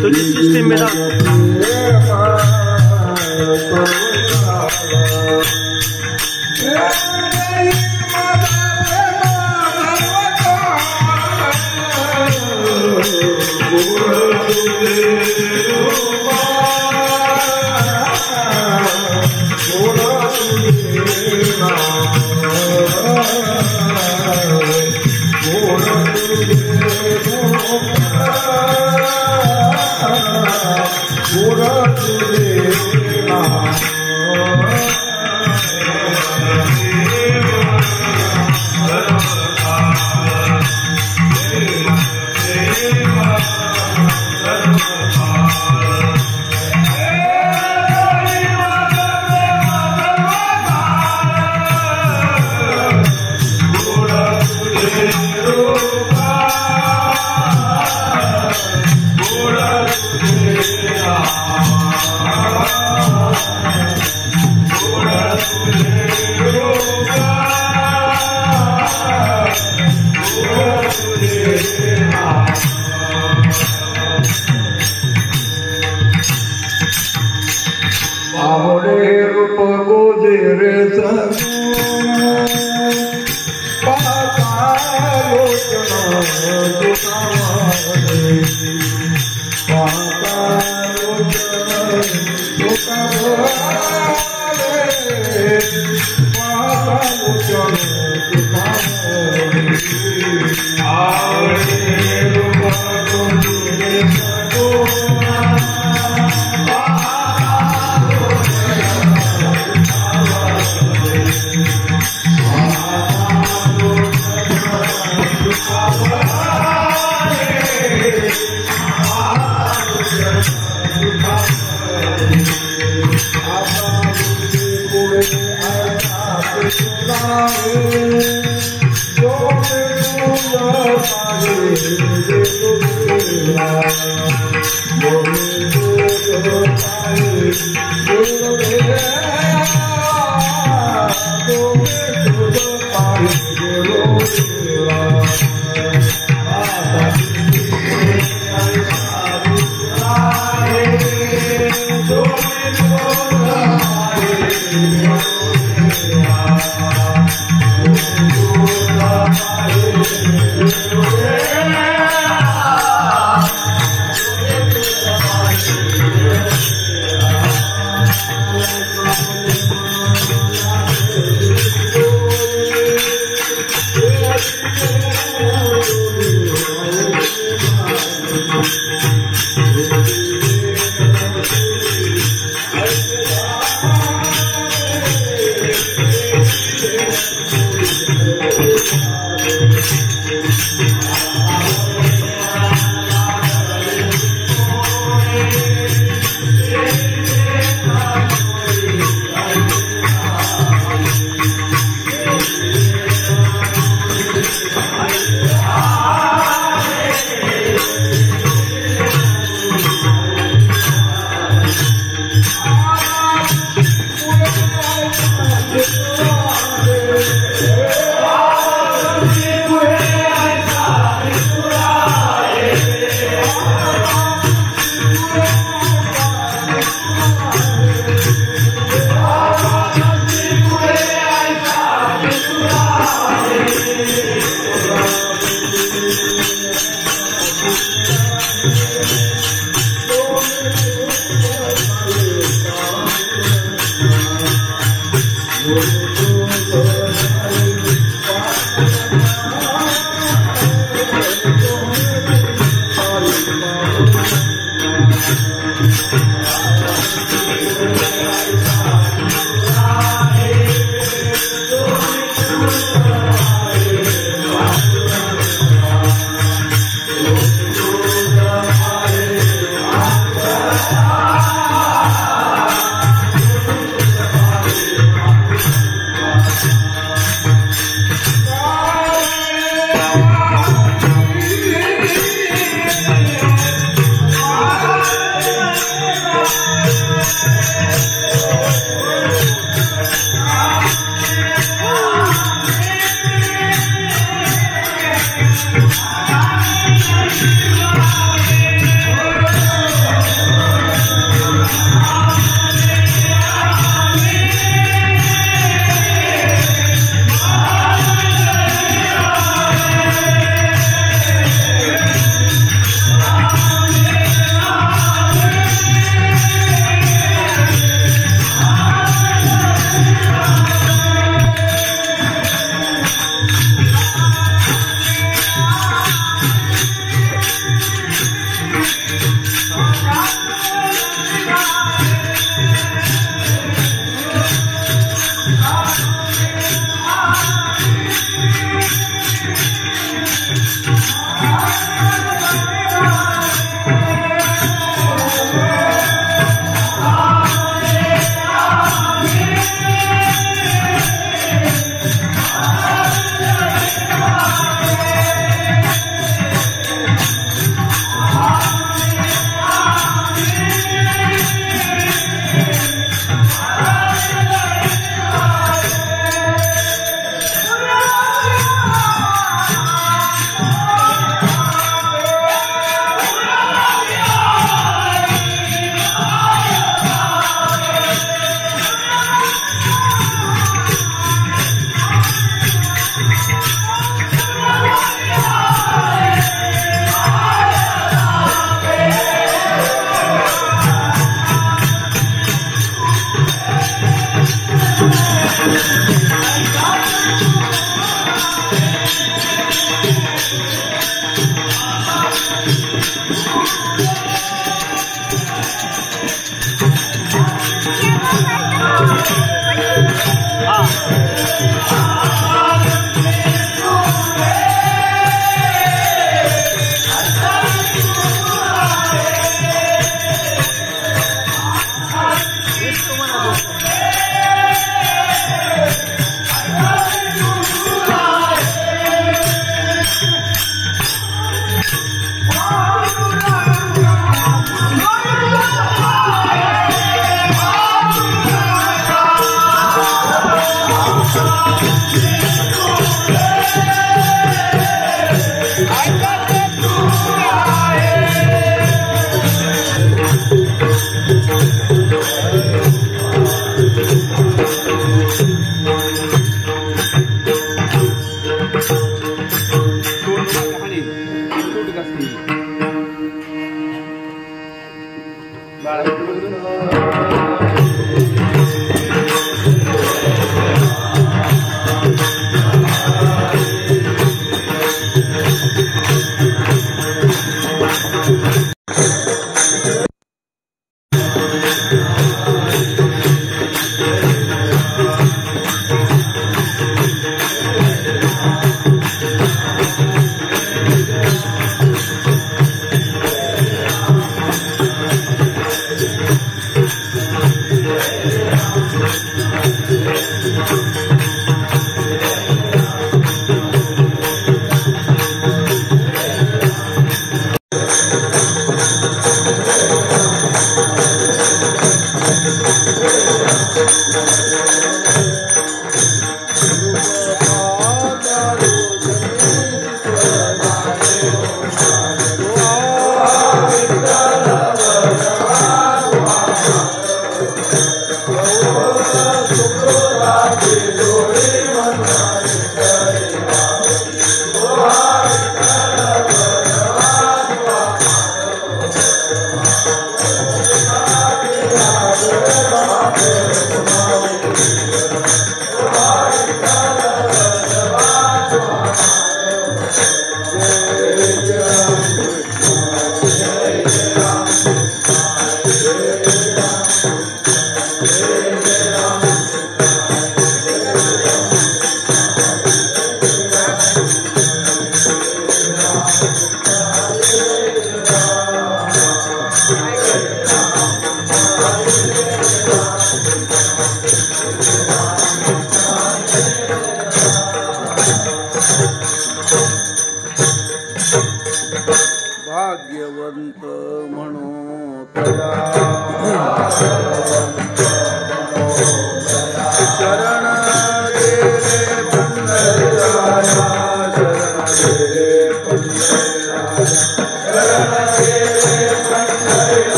तुझे सिस्टम में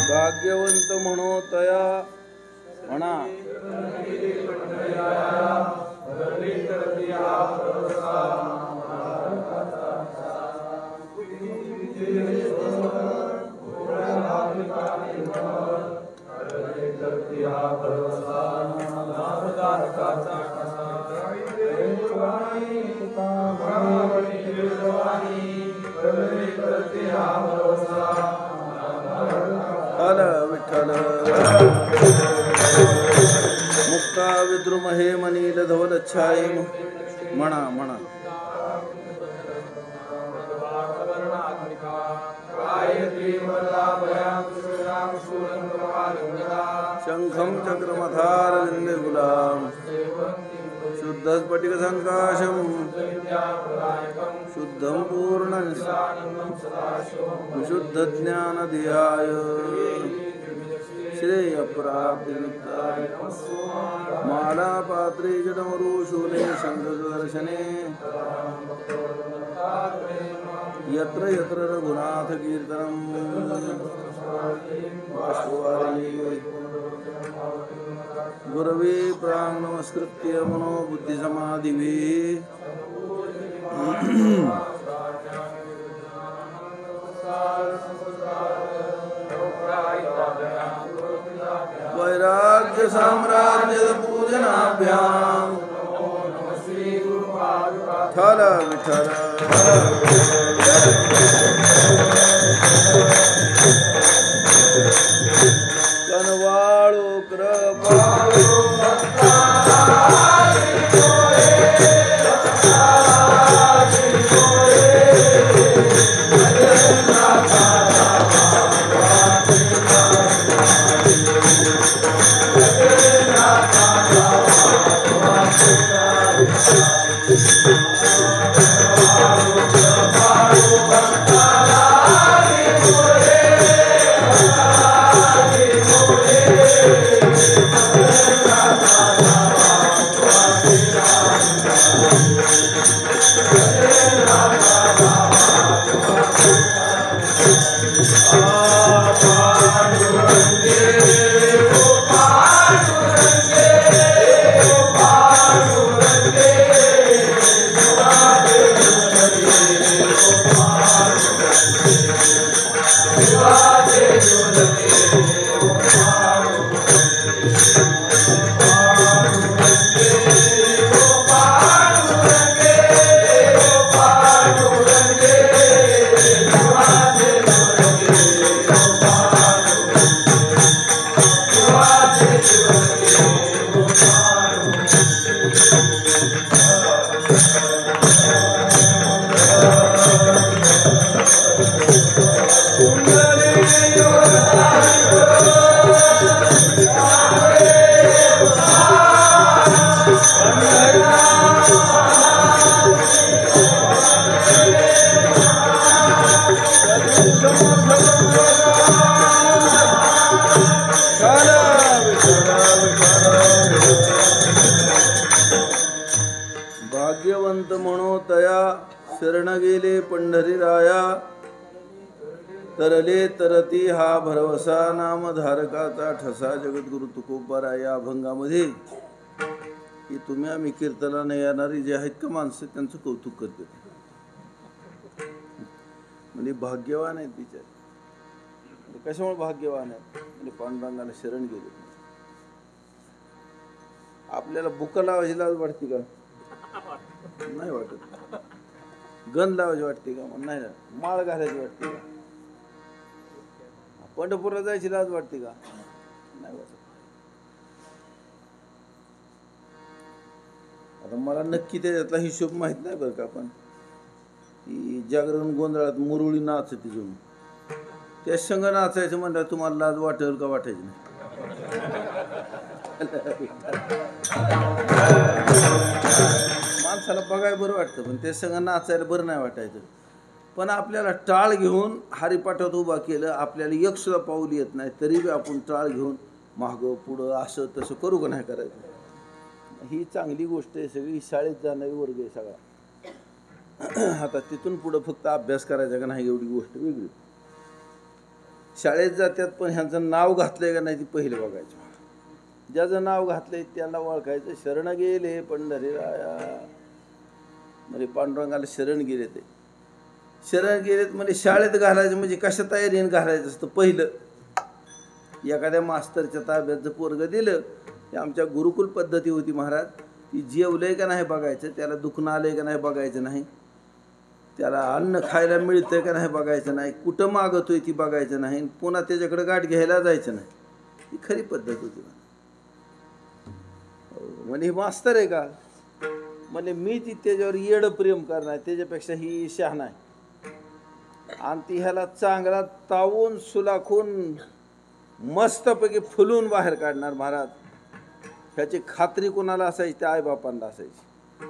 भाग्यवंत म्हणो तया म्हणा विठ्ठल मुक्ता विद्रुम हे मनील धवल छाये म्हणा म्हणा शंखं चक्रमधार विंदे गुलाम शुद्ध स्फटिक संकाशम शुद्धं पूर्ण विशुद्ध ज्ञान धियाय श्रेय प्राप्ति माला पात्रे जडमरु शूले शंकरदर्शने यत्र यत्र रघुनाथ कीर्तनम गुरवे प्राण नमस्कृत्य मनो बुद्धि समाधिवे वैराग्य साम्राज्य पूजनाभ्याम ठल विठल कनवाळो कृपाळो भाग्यवंत म्हणो तया शरण गेले पंढरीराया तरले तरती हा भरवसा नामधारकाचा ठसा जगद्गुरु तुकोबारा या अभंगामध्ये की तुम्ही आम्ही कीर्तनाला येणारी जे आहेत का माणसं त्यांचं कौतुक करते म्हणजे भाग्यवान आहेत बिचारे. कशामुळे भाग्यवान आहेत म्हणजे पांडुरंगाला शरण गेले. आपल्याला बुक लावायची लाज वाटते का? नाही वाटत. गंध लावायची वाटते का? नाही ना. माळ घालायची वाटते का? पंढरपूरला जायची लाज वाटते का? नाही वाटत. आता मला नक्की त्याच्यातला हिशोब माहित नाही बरं का, पण ती जागरण गोंधळात मुरळी नाच तिजून त्या संग नाचायचं म्हणलं तुम्हाला लाज वाटेल का? वाटायची नाही. माणसाला बघायला बरं वाटतं पण ते संग नाचायला बरं नाही वाटायचं. पण आपल्याला टाळ घेऊन हरिपाठात उभा केलं, आपल्याला एक सुद्धा पाऊल येत नाही, तरी बी आपण टाळ घेऊन मागं पुढं असं तसं करू का नाही करायचं. ही चांगली गोष्ट आहे. सगळी शाळेत जाणारी वर्ग आहे सगळा. आता तिथून पुढं फक्त अभ्यास करायचा का नाही एवढी गोष्ट वेगळी. शाळेत जातात पण ह्यांचं नाव घातलंय का नाही ती पहिले बघायचं. ज्याचं नाव घातलंय त्याला ओळखायचं. शरण गेले पंढरीराया, म्हणजे पांडुरंगाला शरण गेले. ते शरण गेलेत म्हणजे शाळेत घालायचं म्हणजे कशा तयारीने घालायचं असतं. पहिलं एखाद्या मास्तरच्या ताब्यात जर पोरगं दिलं, ते आमच्या गुरुकुल पद्धती होती महाराज, ती जेवलंय का नाही बघायचं, त्याला दुखणं आलंय का नाही बघायचं नाही, त्याला अन्न खायला मिळतंय का नाही बघायचं नाही, कुठं मागतोय ती बघायचं नाही, पुन्हा त्याच्याकडे गाठ घ्यायला जायचं नाही. ही खरी पद्धत होती. म्हणजे मास्तर आहे का, म्हणजे मी ती त्याच्यावर येडं प्रेम करणार, त्याच्यापेक्षा ही शहाणा आहे. आणि ती ह्याला चांगला तावून सुलाखून मस्तपैकी फुलून बाहेर काढणार महाराज. ह्याची खात्री कोणाला असायची, त्या आईबापांना असायची.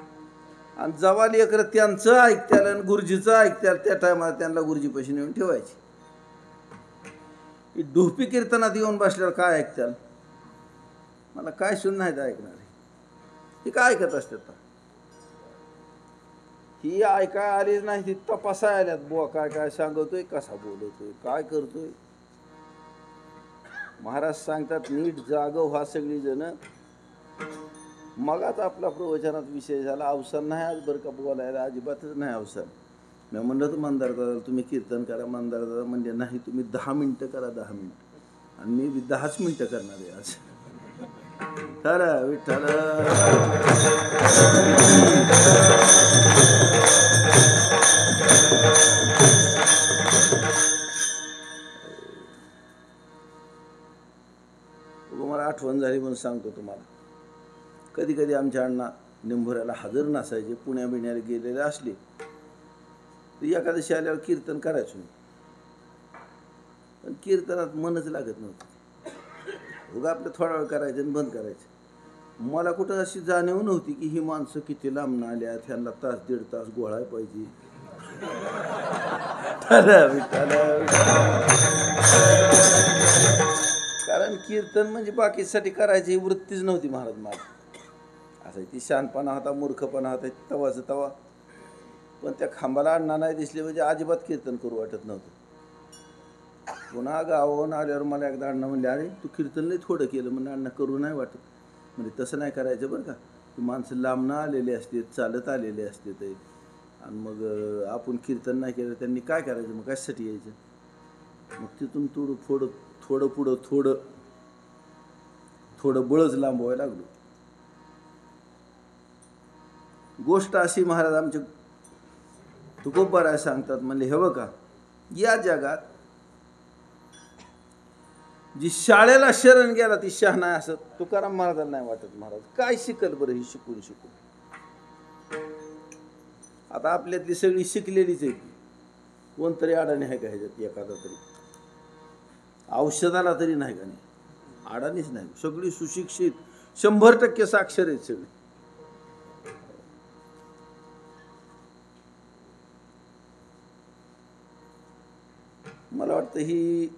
आणि जवा लेकरं त्यांचं ऐकत्याल आणि गुरुजीचं ऐकत्याल, त्या टायमाला त्यांना गुरुजीपाशी नेऊन ठेवायची. ढोपी कीर्तनात येऊन बसल्यावर काय ऐकत्याल, मला काय सुन नाही ऐकणार. ही काय ऐकत असतात, ही ऐकाय आलीच नाही, ती तपासाय आल्यात. बुवा काय काय सांगतोय, कसा बोलतोय, काय करतोय. महाराज सांगतात नीट जागव व्हा सगळी जण. मगाच आपला प्रवचनात विषय झाला. अवसान नाही आज बरं का बोलायला, अजिबातच नाही अवसान. मी म्हणलं तर मंदार दादा तुम्ही कीर्तन करा. मंदार दादा म्हणजे नाही, तुम्ही 10 मिनिटं करा, 10 मिनिटं. आणि मी 10च मिनिटं करणार आहे आज. चला विठ्ठल. मला आठवण झाली म्हणून सांगतो तुम्हाला. कधी कधी आमच्या अण्णा निंभोऱ्याला हजर नसायचे, पुण्या बिण्याला गेलेले असले तर एकादशी आल्यावर कीर्तन करायचो. पण कीर्तनात मनच लागत नव्हतं. उगा आपलं थोडा वेळ करायचं आणि बंद करायचं. मला कुठं अशी जाणीव नव्हती की ही माणसं किती लांबून आल्यात, ह्यांना तास दीड तास गोळाय पाहिजे. कारण कीर्तन म्हणजे बाकीसाठी करायची वृत्तीच नव्हती महाराज मला. असं ती शहाणपणा होता, मूर्खपणा होता, तवाचं तवा. पण त्या खांबाला अण्णा नाही दिसले म्हणजे अजिबात कीर्तन करू वाटत नव्हतं. पुन्हा गावाहून आल्यावर मला एकदा अण्णा म्हणले, अरे तू कीर्तन लई थोडं केलं. म्हणजे अण्णा करू नाही वाटत. म्हणजे तसं नाही करायचं बरं का. की माणसं लांबनं आलेले असते, चालत आलेले असते ते, आणि मग आपण कीर्तन नाही केलं त्यांनी काय करायचं, मग कशासाठी यायचं. मग तिथून थोडं पुढं थोडं बळच लांबवायला लागलो. गोष्ट अशी महाराज आमचे तुकोबाराय सांगतात. म्हणले हे बघा, या जगात जी शाळेला शरण गेला ती शहाणा आहे असं तुकाराम महाराजांना नाही वाटत. महाराज काय शिकल बरं ही शिकून. आता आपल्यातली सगळी शिकलेलीच आहे. कोणतरी अडाणी आहे का ह्याच्यात एखादा तरी, औषधाला तरी नाही का. नाही अडाणीच नाही, सगळी सुशिक्षित 100% साक्षर आहेत सगळी. मला वाटतं ही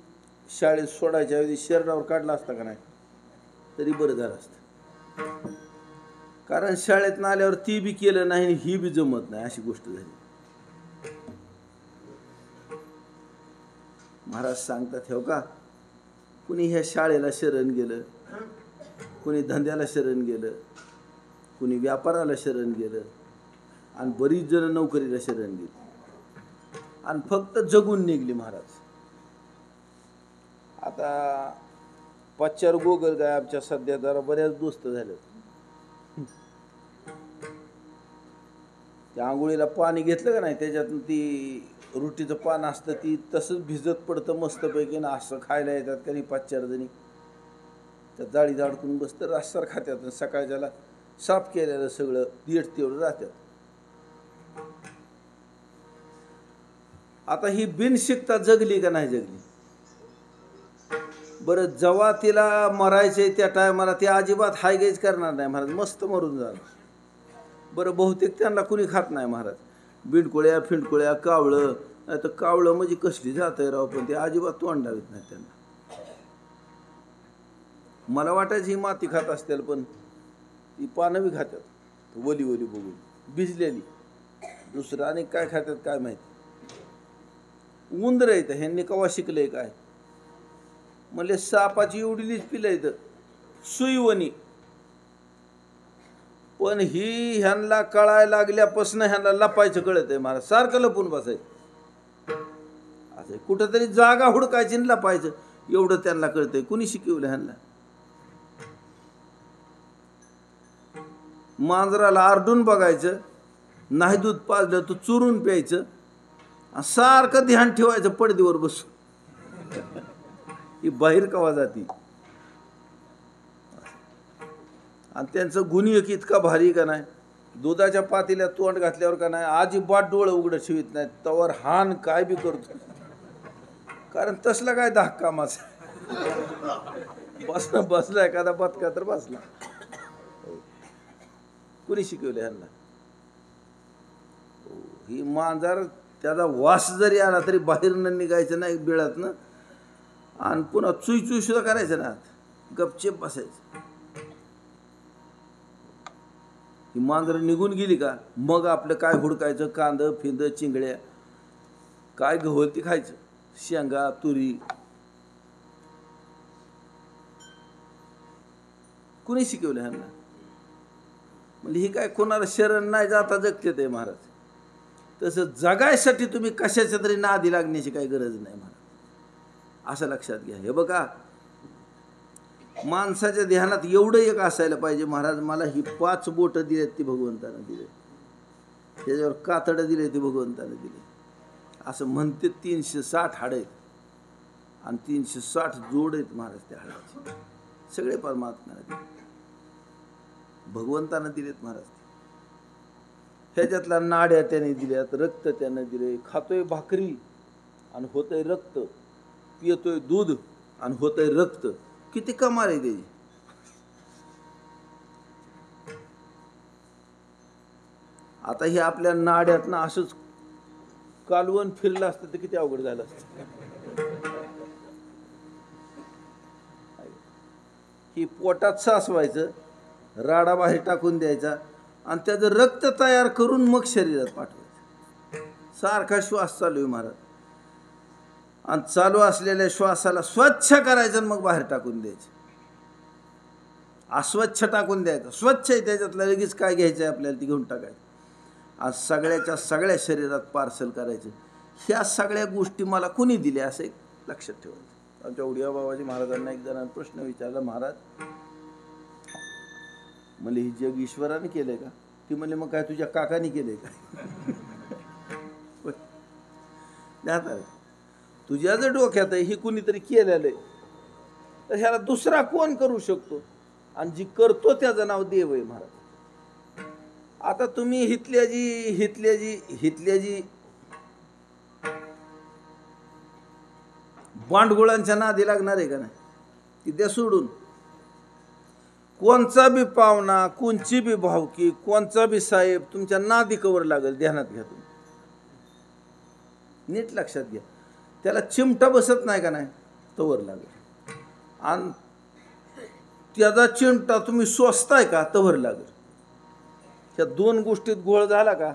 शाळेत सोडायच्या ऐवजी शरीरावर काढला असता का नाही तरी बरं झालं असतं. कारण शाळेत आल्यावर ती बी केलं नाही, ही बी जमत नाही, अशी गोष्ट झाली. महाराज सांगतात हो का, कुणी ह्या शाळेला शरण गेलं, कुणी धंद्याला शरण गेलं, कुणी व्यापाराला शरण गेलं, आणि बरीच जण नोकरीला शरण गेली आणि फक्त जगून निघली महाराज. आता 5-4 गोगल गाय आमच्या सध्या जरा बऱ्याच दोस्त झाले. त्या आंघोळीला पाणी घेतलं का नाही, त्याच्यातून ती रुटीचं पान असतं ती तसंच भिजत पडतं मस्तपैकी ना. असं खायला येतात कधी 5-4 जणी त्या जाळी जाडकून बसतं, रास्तार खात्यात. सकाळच्याला साफ केलेलं सगळं दीड तेवढं राहतात. आता ही बिन शिकता जगली का नाही जगली बरं. जेव्हा तिला मरायचे त्या टायमाला ती अजिबात हायगेज करणार नाही महाराज, मस्त मरून झालं. बरं बहुतेक त्यांना कुणी खात नाही महाराज. बिंडकोळ्या फिंडकोळ्या कावळं नाही तर कावळं म्हणजे कसली जात आहे राव, पण ते अजिबात तोंडावीत नाही त्यांना. मला वाटायचं ही माती खात असतील, पण ती पानं बी खातात वली वली बघून भिजलेली. दुसरं आणि काय खातात काय माहिती. उंदर येतं ह्यांनी कवा शिकलंय काय म्हणले सापाची एवढीलीच पिलं येतं सुईवणी, पण ही ह्यांना कळायला लागल्यापासून ह्यांना लपायचं कळत आहे. मला सारखं लपून बसायचं असं कुठंतरी जागा हुडकायची आणि लपायचं एवढं त्यांना कळतंय. कुणी शिकवलं ह्यांना. मांजराला आरडून बघायचं, नाही दूध पाजलं तर चुरून प्यायचं, सारखं ध्यान ठेवायचं पडदीवर बसून. ही बाहेर कवा जाती. आणि त्यांचं गुणियक इतका भारी का नाही, दुधाच्या पातेल्यात तोंड घातल्यावर का नाही अजिबात डोळं उघडं शिवित नाहीत, तवर हान काय बी करतो. कारण तसला काय धाक माझा बसणं बसला एखादा बदका तर बसला. कुणी शिकवलं ह्यांना. ही मांजर त्याचा वास जरी आला तरी बाहेरनं निघायचं नाही बिळातनं, आणि पुन्हा चुई चुई सुद्धा करायचं ना, गपचेप बसायचं. ही मांजर निघून गेली का मग आपलं काय हुडकायचं, कांदं फिंद चिंगड्या काय गव्हल ती खायचं, शेंगा तुरी. कुणी शिकवलं ह्यांना. म्हणजे ही काय कोणाला शरण नाही जाता जगते ते महाराज. तसं जगायसाठी तुम्ही कशाच्या तरी नादी लागण्याची काही गरज नाही महाराज, असं लक्षात घ्या. हे बघा माणसाच्या ध्यानात एवढं एक असायला पाहिजे, महाराज मला ही 5 बोटं दिलेत ती भगवंतानं दिले, त्याच्यावर कातडं दिले ती भगवंतानं दिले. असं म्हणते 360 हाड आहेत आणि 360 जोड आहेत महाराज त्या हाडाचे. सगळे परमात्म्याने दिले, भगवंतानं दिलेत महाराज. ह्याच्यातला नाड्या त्याने दिल्यात, रक्त त्याने दिले. खातोय भाकरी आणि होतंय रक्त, पियतोय दूध आणि होतंय रक्त. किती कमाल आहे त्याची. आता हे आपल्या नाड्यातनं असंच कालवण फिरलं असतं तर किती अवघड झालं असतं. ही पोटात साचवायचं, राडा बाहेर टाकून द्यायचा आणि त्याचं रक्त तयार करून मग शरीरात पाठवायचं. सारखा श्वास चालू आहे महाराज, आणि चालू असलेल्या श्वासाला स्वच्छ करायचं आणि मग बाहेर टाकून द्यायचं. अस्वच्छ टाकून द्यायचं, स्वच्छ आहे त्याच्यातलं लगेच काय घ्यायचं आहे आपल्याला ती घेऊन टाकायचं. आज सगळ्याच्या सगळ्या शरीरात पार्सल करायचं. ह्या सगळ्या गोष्टी मला कुणी दिल्या असं एक लक्षात ठेवायचं. आमच्या उडिया बाबाजी महाराजांना एक जणांना प्रश्न विचारला, महाराज म्हणजे ही जग ईश्वराने केलंय का. ती म्हणले मग काय तुझ्या काकाने केलंय का. तुझ्या जर डोक्यात आहे हे कुणीतरी केलेलं आहे तर ह्याला दुसरा कोण करू शकतो, आणि जी करतो त्याचं नाव देव आहे महाराज. आता तुम्ही हितल्या जी भांडगुळांच्या नादी लागणार आहे का नाही, ती द्या सोडून. कोणचा बी पाहुणा, कोणची बी भावकी, कोणचा बी साहेब तुमच्या नादी कवर लागेल. ध्यानात घ्या तुम्ही, नीट लक्षात घ्या. त्याला चिमटा बसत नाही का नाही तवर लागेल, आणि त्याचा चिमटा तुम्ही सोसताय का तवर लागेल. त्या 2 गोष्टीत गोळ झाला का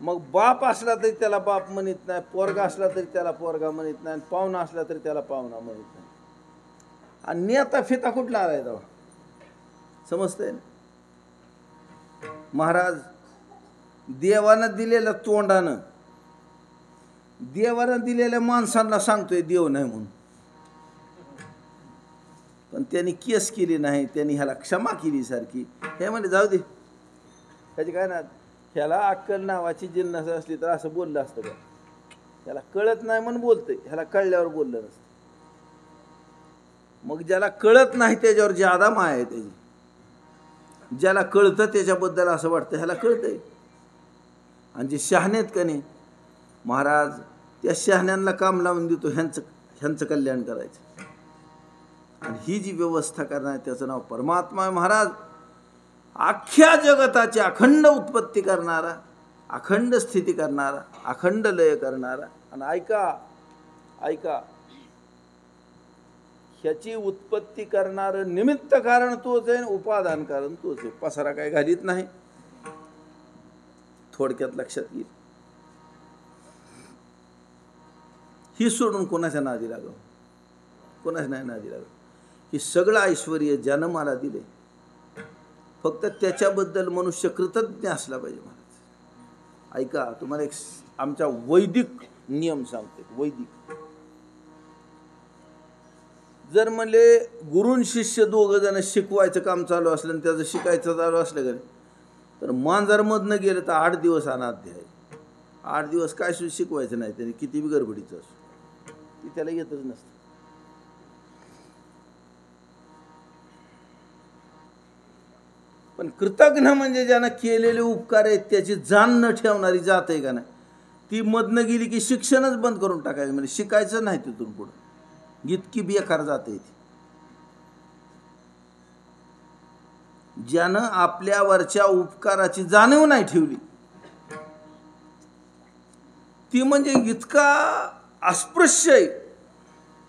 मग बाप असला तरी त्याला बाप म्हणत नाही, पोरगा असला तरी त्याला पोरगा म्हणत नाही, पाहुणा असला तरी त्याला पाहुणा म्हणत नाही. आणि नेता फिता कुठला आलाय तेव्हा, समजतंय ना महाराज. देवानं दिलेलं तोंडानं, देवानं दिलेल्या माणसांना सांगतोय देव नाही म्हणून, पण त्यांनी केस केली नाही, त्यांनी ह्याला क्षमा केली सारखी. हे म्हणजे जाऊ दे त्याची काय ना, ह्याला अक्कल नावाची जिन्नस असली तर असं बोललं असतं का. ह्याला कळत नाही म्हणून बोलतंय, ह्याला कळल्यावर बोललं नसतं. मग ज्याला कळत नाही त्याच्यावर ज्यादा माया आहे त्याची. ज्याला कळतं त्याच्याबद्दल असं वाटतं ह्याला कळतंय. आणि जे शहाणेत का नाही महाराज, त्या शहाण्यांना काम लावून देतो ह्यांचं कल्याण करायचं. आणि ही जी व्यवस्था करणार त्याचं नाव परमात्मा आहे महाराज. अख्ख्या जगताची अखंड उत्पत्ती करणारा, अखंड स्थिती करणारा, अखंड लय करणारा. आणि ऐका ऐका, ह्याची उत्पत्ती करणारं निमित्त कारण तोच आहे, उपादान कारण तोच आहे. पसारा काय घालीत नाही. थोडक्यात लक्षात येईल. ही सोडून कोणाच्या नादी लागावं, कोणाच्या नाही नादी लागावं. ही सगळं ऐश्वर्य ज्यानं मला दिले, फक्त त्याच्याबद्दल मनुष्य कृतज्ञ असला पाहिजे. महाराज ऐका, तुम्हाला एक आमचा वैदिक नियम सांगते. वैदिक जर म्हणले गुरुन शिष्य दोघं जण शिकवायचं काम चालू असलं आणि त्याचं शिकायचं चालू असलं का, तर मांजरमधनं गेलं तर 8 दिवस अनाद्य आहे. 8 दिवस काय शिकवायचं नाही त्याने, किती बी गडबडीचं असो, ती त्याला येतच नसतं. पण कृतज्ञ म्हणजे ज्यानं केलेले उपकार आहेत त्याची जाण न ठेवणारी जात आहे का नाही, ती मधनं गेली की शिक्षणच बंद करून टाकायचं. म्हणजे शिकायचं नाही तिथून पुढं, इतकी बेकार जाते ती. ज्यानं आपल्यावरच्या उपकाराची जाणीव नाही ठेवली, ती म्हणजे इतका अस्पृश्य आहे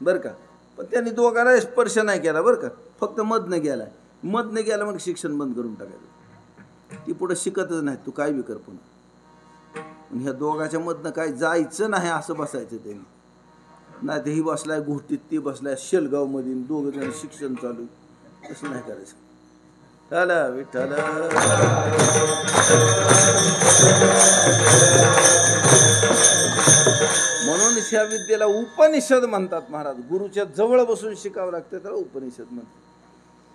बरं का. पण त्यांनी दोघांना स्पर्श नाही केला बरं का, फक्त मधनं गेला. मधनं गेला मग शिक्षण बंद करून टाकायचं. ती पुढे शिकतच नाही, तू काय बी कर पुन्हा. ह्या दोघांच्या मधनं काय जायचं नाही असं बसायचं त्यांनी. नाही ते ही बसलाय गोष्टीत, ती बसलाय शेलगाव मध्ये, दोघं जण शिक्षण चालू. असं नाही करायचं. चला विठ्ठल. म्हणून ह्या विद्येला उपनिषद म्हणतात महाराज. गुरुच्या जवळ बसून शिकावं लागतं, त्याला उपनिषद म्हणतात.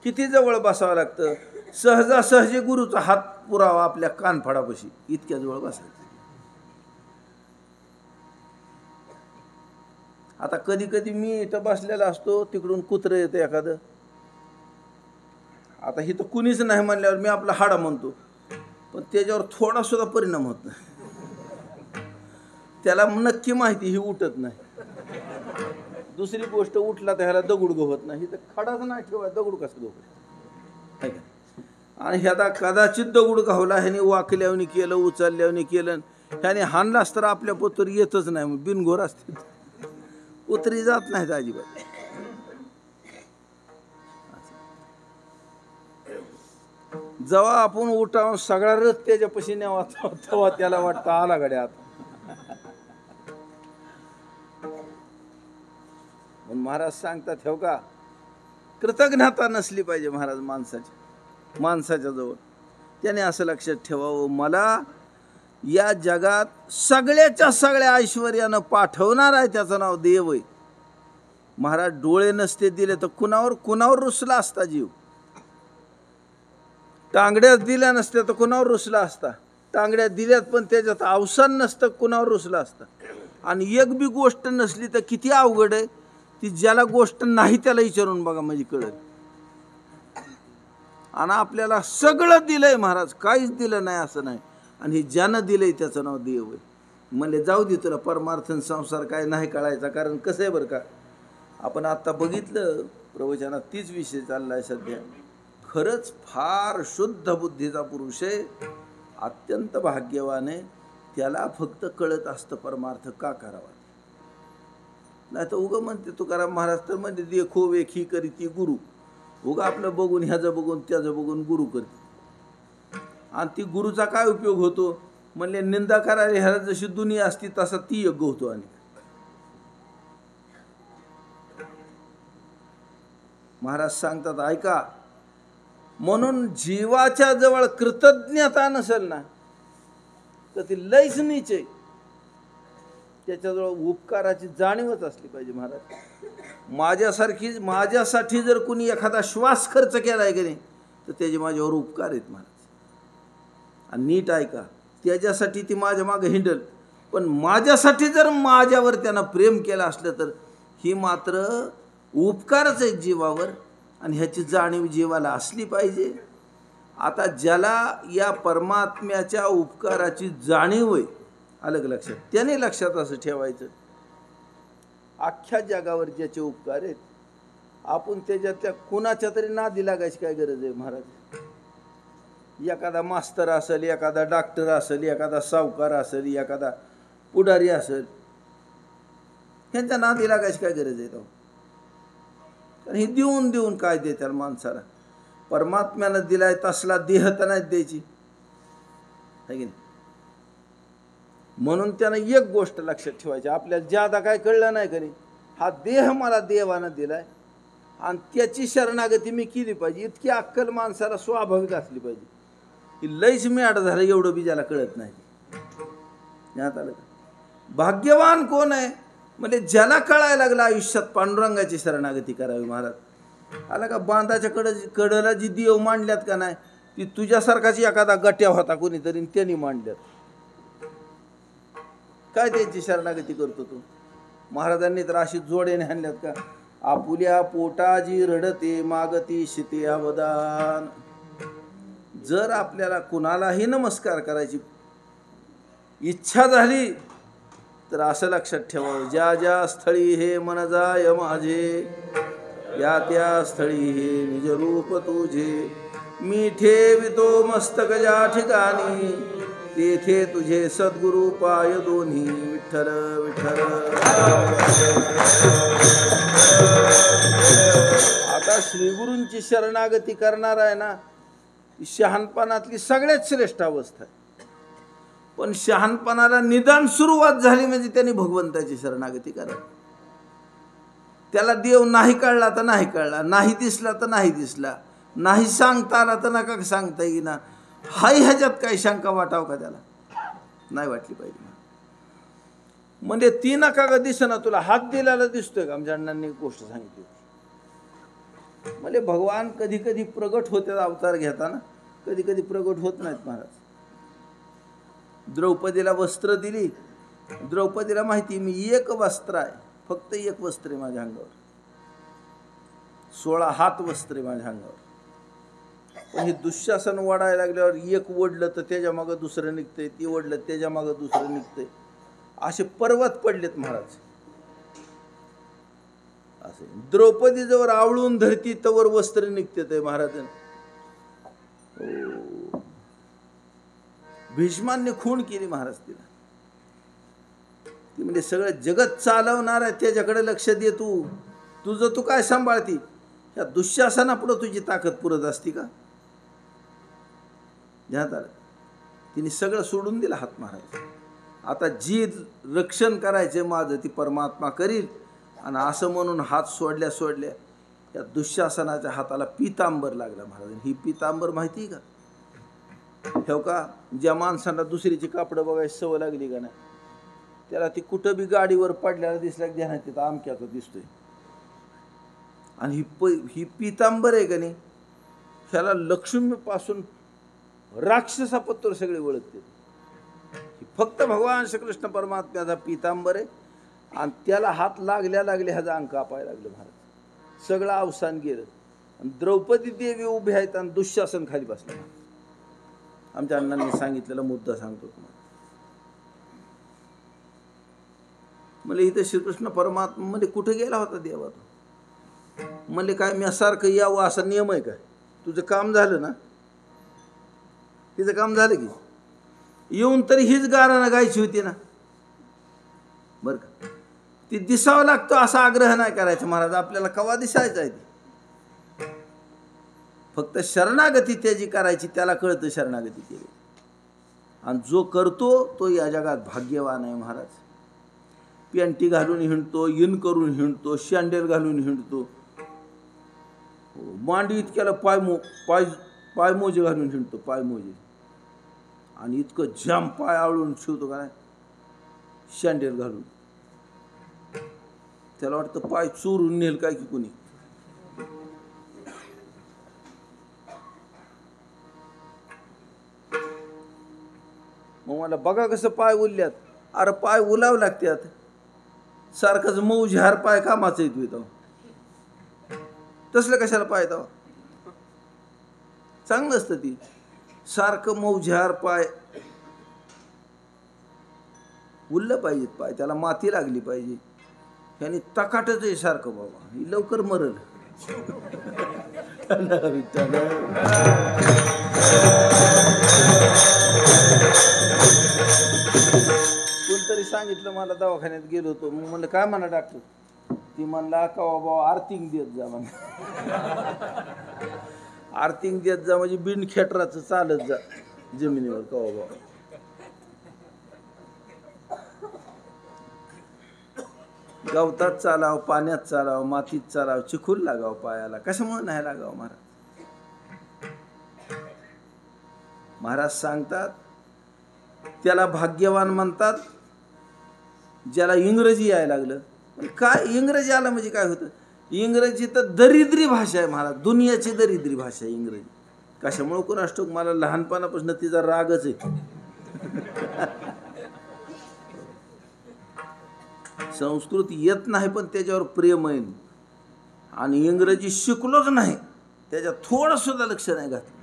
किती जवळ बसावं लागतं, सहजासहजी गुरुचा हात पुरावा आपल्या कानफडापाशी, इतक्या जवळ बसायचं. आता कधी कधी मी इथं बसलेला असतो, तिकडून कुत्रं येतं एखादं. आता इथं कुणीच नाही म्हणल्यावर मी आपला हाडा म्हणतो, पण त्याच्यावर थोडा सुद्धा परिणाम होत नाही. त्याला नक्की माहिती ही उठत नाही. दुसरी गोष्ट, उठला तर ह्याला दगड गवत नाही. तर खडाच नाही ठेवा, दगड कसं गवत. आणि ह्याला कदाचित दगड गावला, ह्याने वाकल्यावनी केलं, उचलल्यावनी केलं, ह्याने हाणलास तर आपल्या पोतर येतच नाही. बिनघोर असते, उतरी जात नाहीत अजिबात. जेव्हा आपण उठावून सगळा रथ त्याच्यापाशी न्यावा, तेव्हा त्याला वाटतं आला गड्या आता. म्हणून महाराज सांगतात, ठेव का, कृतज्ञता नसली पाहिजे महाराज माणसाच्या जवळ. त्याने असं लक्षात ठेवावं, मला या जगात सगळ्याच्या सगळ्या ऐश्वर्यानं पाठवणार आहे, त्याचं नाव देव आहे. महाराज डोळे नसते दिले तर कुणावर रुसला असता जीव. टांगड्या दिल्या नसत्या तर कुणावर रुसला असता. टांगड्या दिल्यात पण त्याच्यात अवसान नसतं, कुणावर रुसला असता. आणि एक बी गोष्ट नसली तर किती अवघड आहे. ती ज्याला गोष्ट नाही त्याला विचारून बघा, म्हणजे कळेल. आणि आपल्याला सगळं दिलंय महाराज, काहीच दिलं नाही असं नाही. आणि हे ज्यानं दिलंय त्याचं नाव देव आहे. म्हणजे जाऊ दे तुला परमार्थ संसार काय नाही कळायचा. कारण कसं आहे बरं का, आपण आता बघितलं प्रवचनात तीच विषय चाललाय सध्या. खरंच फार शुद्ध बुद्धीचा पुरुष आहे, अत्यंत भाग्यवान आहे. त्याला फक्त कळत असतं परमार्थ का करावा. नाही तर उगं म्हणते तुकाराम महाराज तर म्हणजे देखो वेखी करी ती गुरु. उगा आपलं बघून ह्याचं बघून त्याचं बघून गुरु करते. आणि ती गुरुचा काय उपयोग होतो म्हणले, निंदा करायला ह्याला जशी दुनिया असती तसा ती यज्ञ होतो. आणि महाराज सांगतात ऐका, म्हणून जीवाच्या जवळ कृतज्ञता नसेल ना तर ती लयच नीच आहे. त्याच्याजवळ उपकाराची जाणीवच असली पाहिजे. महाराज माझ्यासाठी जर कुणी एखादा श्वास खर्च केलाय की नाही तर त्याचे माझ्यावर उपकार आहेत महाराज. आणि नीट ऐका, त्याच्यासाठी ती माझ्या मागे हिंडल, पण माझ्यासाठी जर माझ्यावर त्यानं प्रेम केलं असलं तर ही मात्र उपकारच आहे जीवावर. आणि ह्याची जाणीव जीवाला असली पाहिजे. आता ज्याला या परमात्म्याच्या उपकाराची जाणीव आहे, अलग लक्षात, त्याने लक्षात असं ठेवायचं, अख्ख्या जगावर ज्याचे उपकार आहेत आपण त्याच्यातल्या कुणाच्या तरी नादी लागायची काय गरज आहे महाराज. एखादा मास्तर असेल, एखादा डॉक्टर असेल, एखादा सावकार असेल, एखादा पुढारी असेल, ह्यांच्या नादी लागायची काय गरज आहे? कारण हे देऊन देऊन काय देतात माणसाला? परमात्म्यानं दिलाय तसला देह तर नाही द्यायची, है की नाही? म्हणून त्यानं एक गोष्ट लक्षात ठेवायची, आपल्याला ज्यादा काय कळलं नाही का नाही, हा देह मला देवानं दिलाय आणि त्याची शरणागती मी केली पाहिजे. इतकी अक्कल माणसाला स्वाभाविक असली पाहिजे. की लईच मॅड झालं एवढं बी ज्याला कळत नाही. ज्ञात आलं का? भाग्यवान कोण आहे म्हणजे ज्याला कळायला लागलं आयुष्यात पांडुरंगाची शरणागती करावी. महाराज आला का? बांधाच्या कडला जी देव मांडल्यात का नाही, ती तुझ्यासारखाची एखादा गट्या होता कोणीतरी त्यांनी मांडल्यात. काय त्यांची शरणागती करतो तू? महाराजांनी तर अशी जोडेने आणल्यात का, आपुल्या पोटाजी रडते मागती शिते अवदान. जर आपल्याला कुणालाही नमस्कार करायची इच्छा झाली तर असं लक्षात ठेवावं, ज्या ज्या स्थळी हे मन जाय माझे, या त्या स्थळी हे निज रूप तुझे. मी ठेवितो मस्तक ज्या ठिकाणी, तेथे तुझे सद्गुरु पाय दोन्ही. विठ्ठल विठ्ठल. आता श्रीगुरूंची शरणागती करणार आहे ना, शहाणपणातली सगळ्यात श्रेष्ठ अवस्था आहे. पण शहाणपणाला निदान सुरुवात झाली म्हणजे त्यांनी भगवंताची शरणागती करावी. त्याला देव नाही कळला तर नाही कळला, नाही दिसला तर नाही दिसला, नाही सांगता आला तर नका सांगता येईना, हाय ह्याच्यात काही शंका वाटाव का? त्याला नाही वाटली पाहिजे. म्हणजे ती नका का दिसना तुला, हात दिलेला दिसतोय का? आमच्या अण्णांनी गोष्ट सांगितली होती. म्हणजे भगवान कधी कधी प्रगट होते अवतार घेताना, कधी कधी प्रगट होत नाहीत. महाराज द्रौपदीला वस्त्र दिली. द्रौपदीला माहिती मी एक वस्त्र आहे, फक्त एक वस्त्र आहे माझ्या अंगावर, 16 हात वस्त्र आहे माझ्या अंगावर. पण हे दुःशासन वाढायला लागल्यावर एक ओढलं तर त्याच्या मागं दुसरं निघतंय, ती ओढलं त्याच्या मागं दुसरं निघतंय, असे पर्वत पडलेत महाराज. असे द्रौपदी जवळ आवळून धरती तवर वस्त्र निघते ते महाराज. भीष्मांनी खून केली महाराज तिला. ती म्हणजे सगळं जगत चालवणार आहे त्याच्याकडे लक्ष दे तू, तुझं तू काय सांभाळती? या दुःशासनापुढं तुझी ताकद पुरत असती का? ध्यानात आलं? तिने सगळं सोडून दिलं हात महाराज. आता जी रक्षण करायचे माझं ती परमात्मा करील. आणि असं म्हणून हात सोडल्या सोडल्या या दुःशासनाच्या हाताला पितांबर लागला महाराज. ही पितांबर माहिती का? ठेव का? ज्या माणसांना दुसरीची कापडं बघायची सवय लागली का नाही, त्याला ती कुठं बी गाडीवर पडल्याला दिसल्या की ध्यानात तिथं आमक्याचा दिसतोय. आणि ही पितांबर आहे का नाही, ह्याला लक्ष्मीपासून राक्षसापत्तर सगळे ओळखते. फक्त भगवान श्रीकृष्ण परमात्म्याचा पितांबर आहे. आणि त्याला हात लागल्या लागल्या ह्याचा अंक कापायला लागलं महाराज. सगळं अवसान गेलं. आणि द्रौपदी देवी उभे आहेत आणि दुःशासन खाली बसला. आमच्या अण्णांनी सांगितलेला मुद्दा सांगतो तुम्हाला. म्हणजे इथं श्रीकृष्ण परमात्मा मध्ये कुठे गेला होता देवा तो? म्हणजे काय मी सारखं यावं असा नियम आहे काय? तुझं काम झालं ना, तिचं काम झालं की येऊन तरी हीच गाणं गायची होती ना, बरं का? ती दिसावं लागतो असा आग्रह नाही करायचा महाराज. आपल्याला कवा दिसायचं आहे ती, फक्त शरणागती त्याची करायची, त्याला कळतं शरणागती केली. आणि जो करतो तो या जगात भाग्यवान आहे महाराज. पॅन्टी घालून हिंडतो, इन करून हिंडतो, शँडेल घालून हिंडतो, मांडी इतक्याला पायमोजे घालून हिंडतो, पायमोजे. आणि इतकं जाम पाय आवळून शिवतो का नाही शँडेल घालून. त्याला वाटतं पाय चोरून नेल काय की कोणी. मग मला बघा कसं पाय उरल्यात. अरे पाय उलाव लागतात, सारखंच मौझार पाय कामाचं येतो इथं. तसलं कशाला पाय दावा? चांगलं असतं ती. सारखं मौझार पाय उरलं पाहिजेत, पाय त्याला माती लागली पाहिजे. याने तकाटच आहे सारखं. बाबा ही लवकर मरल. कोणतरी सांगितलं मला, दवाखान्यात गेलो होतो, मग म्हणलं काय म्हणा डॉक्टर, ती म्हणला का बाबा आर्थिंग देत जा म्हणा. आर्थिंग देत जा म्हणजे बिन खेटराचं चालत जा जमिनीवर का बाबा. गवतात चालाव, पाण्यात चालाव, मातीत चालाव, चिखूल लागाव पायाला, कशामुळे नाही लागाव महाराज. महाराज सांगतात त्याला भाग्यवान म्हणतात ज्याला इंग्रजी यायला लागलं. काय इंग्रजी आलं म्हणजे काय होतं. इंग्रजी तर दरिद्री भाषा आहे महाराज, दुनियाची दरिद्री भाषा आहे इंग्रजी. कशामुळे कोणास ठाऊक, मला लहानपणापासून तिचा रागच आहे. संस्कृत येत नाही पण त्याच्यावर प्रेम आहे, आणि इंग्रजी शिकलोच नाही त्याच्यात थोडं सुद्धा लक्ष नाही घातलं.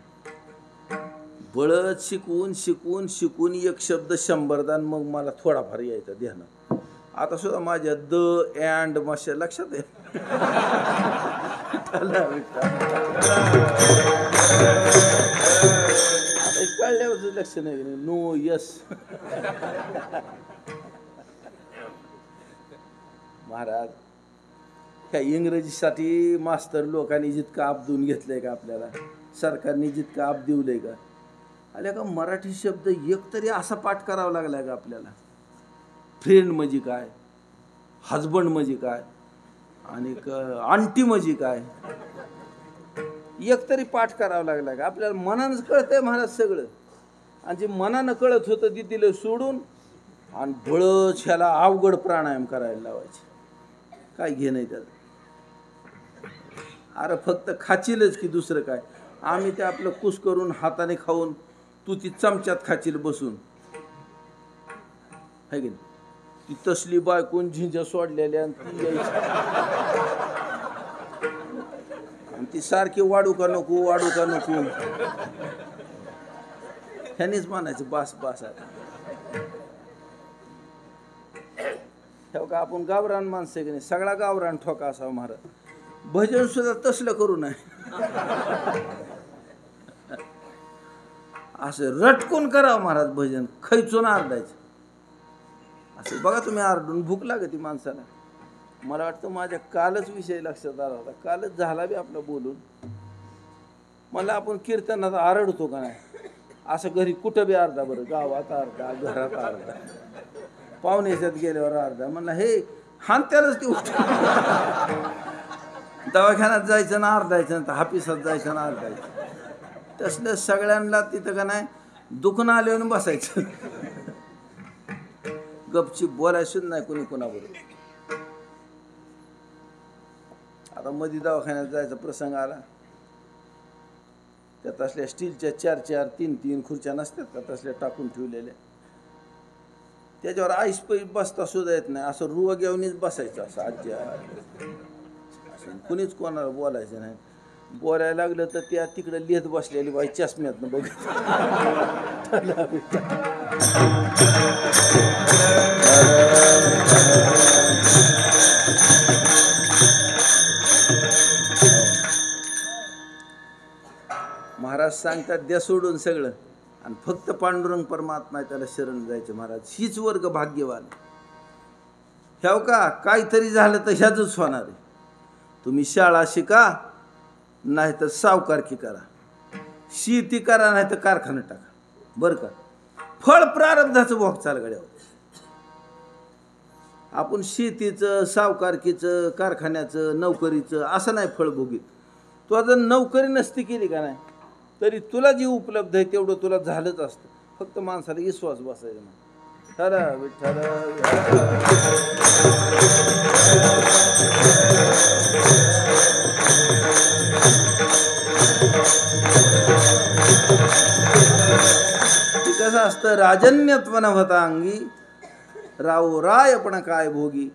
बळच शिकवून शिकवून शिकवून एक शब्द 100दा मग मला थोडाफार यायचा ध्यानात. आता सुद्धा माझ्या द अँड माश्या लक्षात आहे. कळल्यावर लक्ष नाही, नो यस. महाराज ह्या इंग्रजीसाठी मास्तर लोकांनी जितकं आपदून घेतलंय का, आपल्याला सरकारने जितकं आप दिवलंय का, आल्या का मराठी शब्द एक तरी असा पाठ करावा लागलाय का आपल्याला. फ्रेंड म्हणजे काय, हजबंड म्हणजे काय, आणि आंटी म्हणजे काय, एक तरी पाठ करावा लागलाय का आपल्याला. मनानं कळतंय महाराज सगळं, आणि जे मनानं कळत होतं ती दिलं सोडून, आणि बळच ह्याला अवघड प्राणायाम करायला लावायचे. काय घे नाही त्याला. अरे फक्त खाचीलच की दुसरं काय. आम्ही ते आपलं कुस करून हाताने खाऊन, तू ती चमच्यात खाचील बसून, है की नाही. ती तसली बायकून झिंज सोडलेल्या, आणि ती सारखी वाढू का नको, वाढू का नको, ह्यानेच म्हणायचं बास बास आहे. ठेवका आपण गावरान माणसं की नाही, सगळा गावरान ठोका असावा महाराज. भजन सुद्धा तसलं करू नये, असं रटकून करावं महाराज भजन, खैचून आरडायचं. असं बघा तुम्ही आरडून भूक लागते माणसाला. मला वाटतं माझ्या कालच विषय लक्षात आला होता, कालच झाला बी आपलं बोलून. मला आपण कीर्तनात आरडतो का नाही, असं घरी कुठं बी आरडा, बरं गावात आरडा, घरात आरडा, पाहुण्याच्यात गेल्यावर आरडा. म्हणलं हे हान त्यालाच ते उठ. दवाखान्यात जायचं ना आरडायचं, ना हापिसात जायचं ना आरडायचं. तसलं सगळ्यांना तिथं का नाही दुखणं आल्यावर बसायचं, गपचीप बोलायचं नाही कोणी कोणाबरोबर. आता मध्ये दवाखान्यात जायचा प्रसंग आला, त्यात असल्या स्टीलच्या 4-4, 3-3 खुर्च्या नसतात का तसल्या टाकून ठेवलेल्या, त्याच्यावर आईस पै बसता सुद्धा येत नाही, असं रुवा घेऊनच बसायचं. असं आजी असं कुणीच कोणाला बोलायचं नाही. बोलायला लागलं तर त्या तिकडे लिहित बसलेली बाई चष्म्यातनं बघ. महाराज सांगतात द्या सोडून सगळं, आणि फक्त पांडुरंग परमात्मा त्याला शरण जायचं. महाराज हीच वर्ग भाग्यवान. ह्याव का काहीतरी झालं तर ह्याच होणार आहे. तुम्ही शाळा शिका, नाही तर सावकारकी करा, शेती करा, नाही तर कारखाना टाका, बरं का. फळ प्रारब्धाचं भोग चाल गड्यावर. आपण शेतीचं, सावकारकीचं, कारखान्याचं, नोकरीचं असं नाही फळ भोगीत. तू जर नोकरी नसती केली का नाही तरी तुला जी उपलब्ध आहे तेवढं तुला झालंच असतं. फक्त माणसाला विश्वास बसायचा नाही. ठरा विठ्ठल. कसं असतं, राजन्यत्वनं होता अंगी राव रायपणा काय भोगी.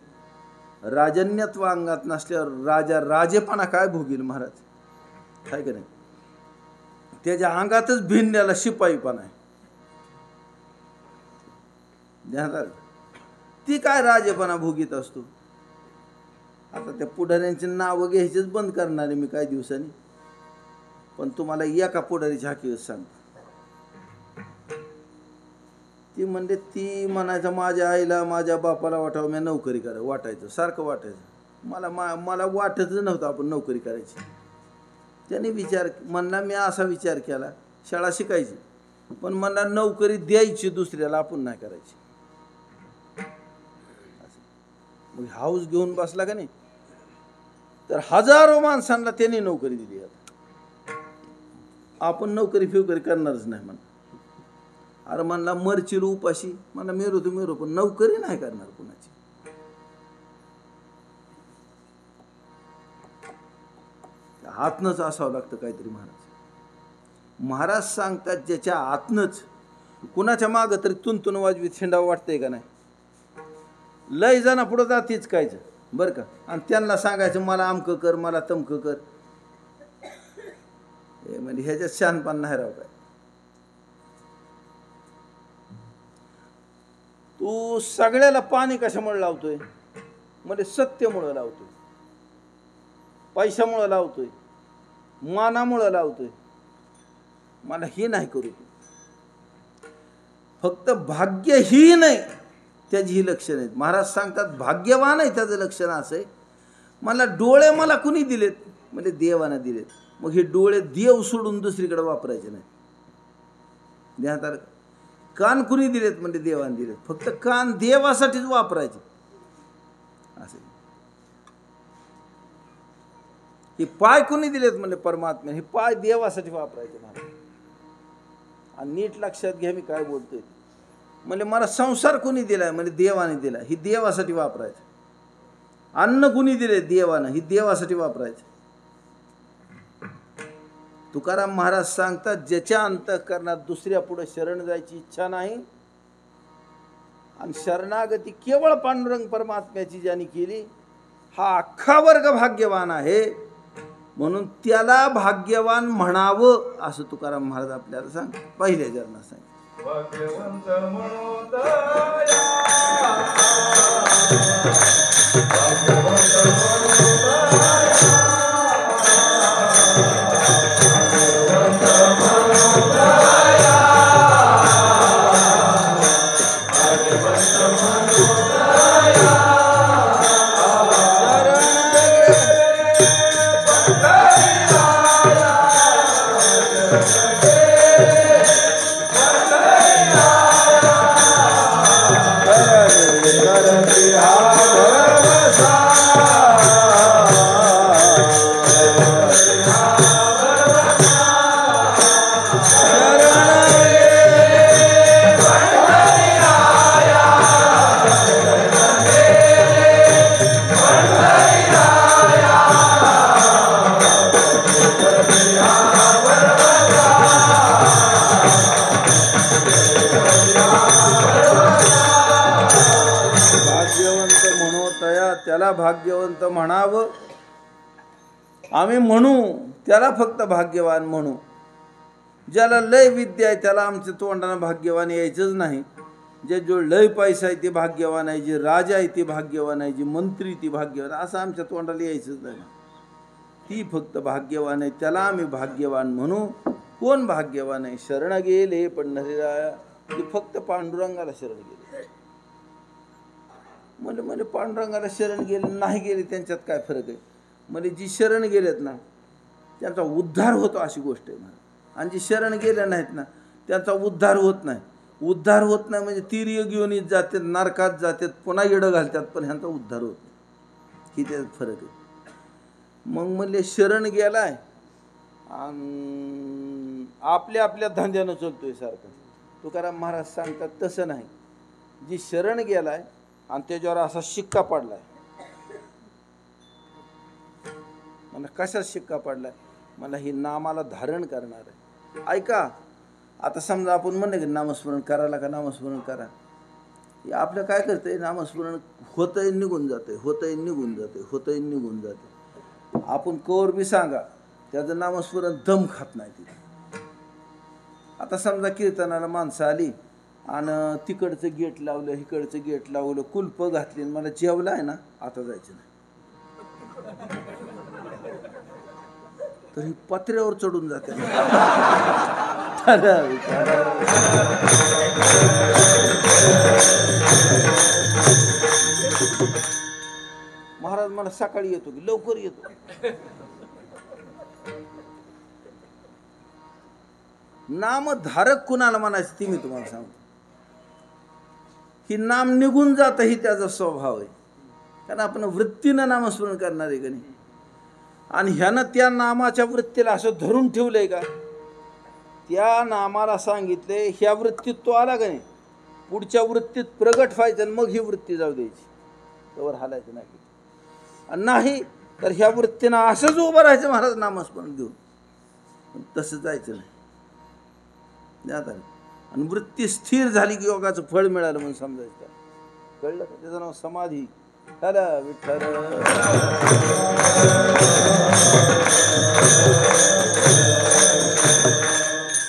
राजन्यत्व अंगात नसल्यावर राजा राजेपणा काय भोगील महाराज, काय का नाही. त्याच्या अंगातच भिन्याला शिपाईपणा आहे. ती काय राजेपणा भोगीत असतो. आता त्या पुढाऱ्यांची नावं घ्यायचीच बंद करणार आहे मी काही दिवसांनी. पण तुम्हाला एका पुढारीची हकीकत सांगतो. ती म्हणते, ती म्हणायचं माझ्या आईला माझ्या बापाला वाटावं मी नोकरी करा, वाटायचं सारखं वाटायचं. मला वाटतच नव्हतं आपण नोकरी करायची. त्याने म्हणला मी असा विचार केला शाळा शिकायची, पण मला नोकरी द्यायची दुसऱ्याला, आपण नाही करायची. मग हाऊस घेऊन बसला का नाही, तर हजारो माणसांना त्यांनी नोकरी दिली. आपण नोकरी फिवकरी करणारच नाही म्हणा. अरे म्हणला मरचिल उपाशी, मला मेरो पण नोकरी नाही करणार कुणाची. आतनच असावं लागतं काहीतरी. महाराज सांगतात ज्याच्या आतनच, कुणाच्या मागं तरी तुंतून वाजवीत हिंडावं वाटतंय का नाही. लय जणा पुढं जातीच कायचं बरं का, आणि त्यांना सांगायचं मला अमकं कर मला तमकं कर. हे म्हणजे ह्याच्यात शहाणपण नाही राव काय. तू सगळ्याला पाणी कशामुळे लावतोय, म्हणजे सत्तेमुळं लावतोय, पैशामुळं लावतोय, मानामुळं लावतोय. मला हे नाही करू तू. फक्त भाग्यहीन आहे त्याची ही लक्षण आहेत. महाराज सांगतात भाग्यवान आहे त्याचं लक्षण असं आहे, मला डोळे मला कुणी दिलेत, म्हणजे देवानं दिलेत. मग हे डोळे देव सोडून दुसरीकडे वापरायचे नाही. ध्यानात. कान कुणी दिलेत, म्हणजे देवाने दिलेत, फक्त कान देवासाठीच वापरायचे असे. हे पाय कुणी दिलेत, म्हणजे परमात्म्याने, हे पाय देवासाठी वापरायचे महाराज. आणि नीट लक्षात घ्या मी काय बोलतोय. म्हणजे मला संसार कुणी दिलाय, म्हणजे देवाने दिला, ही देवासाठी वापरायचं. अन्न कुणी दिले, देवानं, ही देवासाठी वापरायचं. तुकाराम महाराज सांगतात ज्याच्या अंतःकरणात दुसऱ्या पुढे शरण जायची इच्छा नाही, आणि शरणागती केवळ पांडुरंग परमात्म्याची ज्याने केली, हा अख्खा वर्ग भाग्यवान आहे. म्हणून त्याला भाग्यवान म्हणावं असं तुकाराम महाराज आपल्याला सांग पहिल्या चरणात सांग. भाग्यवंत त्याला भाग्यवंत म्हणावं. आम्ही म्हणू त्याला फक्त भाग्यवान म्हणू. ज्याला लय विद्या आहे त्याला आमच्या तोंडानं भाग्यवान यायचंच नाही. जे जो लय पैसा आहे ते भाग्यवान आहे, जे राजा आहे ते भाग्यवान आहे, जे मंत्री ती भाग्यवान, असं आमच्या तोंडाला यायचंच नाही. ती फक्त भाग्यवान आहे, त्याला आम्ही भाग्यवान म्हणू. कोण भाग्यवान आहे? शरण गेले पंढरीराया, ते फक्त पांडुरंगाला शरण गेले. म्हणजे पांडुरंगाला शरण गेले नाही गेले त्यांच्यात काय फरक आहे? म्हणजे जी शरण गेलेत ना त्यांचा उद्धार होतो अशी गोष्ट आहे. आणि जी शरण गेले नाहीत ना त्यांचा उद्धार होत नाही. उद्धार होत नाही म्हणजे तिर्य घेऊन जातात, नरकात जातात, पुन्हा येडं घालतात, पण ह्यांचा उद्धार होत नाही. ही त्यात फरक आहे. मग म्हणले शरण गेलाय आणि आपल्या आपल्या धंद्यानं चलतोय सारखं. तुकाराम महाराज सांगतात तसं नाही. जी शरण गेलाय आणि त्याच्यावर असा शिक्का पडलाय. मला कशात शिक्का पडलाय? मला ही नामाला धारण करणार आहे. ऐका, आता समजा आपण म्हणलं की नामस्मरण करायला का नामस्मरण करा, हे आपलं काय करतंय? नामस्मरण होतंय निघून जातंय, होतंय निघून जातंय, होतंय निघून जातंय. आपण कवर बी सांगा त्याचं नामस्मरण दम खात नाही तिथे. आता समजा कीर्तनाला माणसं आली आणि तिकडचं गेट लावलं, इकडचं गेट लावलं, कुलप घातली, मला जेवलं आहे ना आता जायचं नाही. तर ही पत्र्यावर चढून जाते. महाराज मला सकाळी येतो की लवकर येतो. नामधारक कुणाला म्हणायचं ती मी तुम्हाला सांगतो. ही नाम निघून जात ही त्याचा स्वभाव आहे. कारण आपण वृत्तीनं नामस्मरण करणार आहे का नाही. आणि ह्यानं त्या नामाच्या वृत्तीला असं धरून ठेवलंय का, त्या नामाला सांगितले ह्या वृत्तीत तो आला का नाही, पुढच्या वृत्तीत प्रगट व्हायचं आणि मग ही वृत्ती जाऊ द्यायची, त्यावर हालायचं नाही. आणि नाही तर ह्या वृत्तीनं असंच उभं राहायचं महाराज नामस्मरण घेऊन, पण तसं जायचं नाही. आणि वृत्ती स्थिर झाली की योगाचं फळ मिळालं म्हणून समजायचं. कळलं का? त्याचं नाव समाधी. विठ्ठल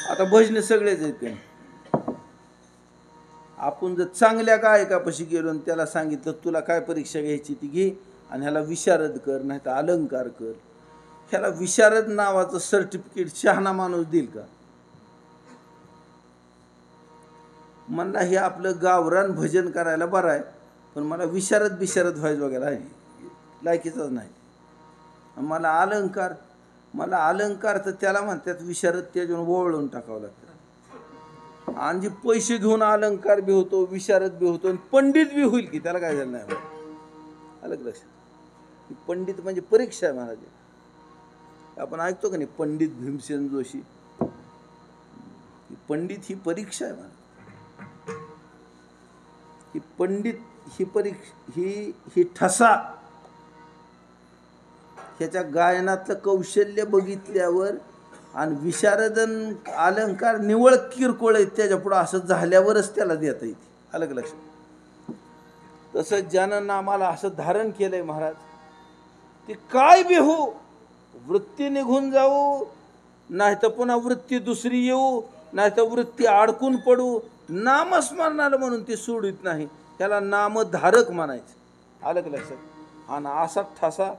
आता भजने सगळेच आहेत. आपण जर चांगल्या गायकापाशी गेलो आणि त्याला सांगितलं तुला काय परीक्षा घ्यायची ती घे आणि ह्याला विशारद कर नाही तर अलंकार कर, ह्याला विशारद नावाचं सर्टिफिकेट शहाणा माणूस देईल का? म्हणला हे आपलं गावरान भजन करायला बरं आहे, पण मला विशारद व्हायचं वगैरे आहे लायकीचाच नाही. मला अलंकार तर त्याला म्हणतात विशारद, त्याच्यावर ओवळून टाकावं लागतं. आणि जे पैसे घेऊन अलंकार बी होतो, विशारद बी होतो, आणि पंडित बी होईल की त्याला काय झालं नाही. अलग लक्षात, पंडित म्हणजे परीक्षा आहे महाराज. आपण ऐकतो का नाही पंडित भीमसेन जोशी, पंडित ही परीक्षा आहे महाराज. ही पंडित ही परीक्षा ही ठसा, ह्याच्या गायनातलं कौशल्य बघितल्यावर आणि विशारदन अलंकार निवळ किरकोळ आहेत त्याच्या पुढं असं झाल्यावरच त्याला देता येते. अलग लक्षात. तसं ज्यानं नामाला असं धारण केलंय महाराज, ते काय बी हो, वृत्ती निघून जाऊ नाही तर पुन्हा वृत्ती दुसरी येऊ नाही तर वृत्ती अडकून पडू, नामस्मरणाला म्हणून ती सोडित नाही. त्याला नामधारक म्हणायचं. अलग लक्षात. आणि असा ठसा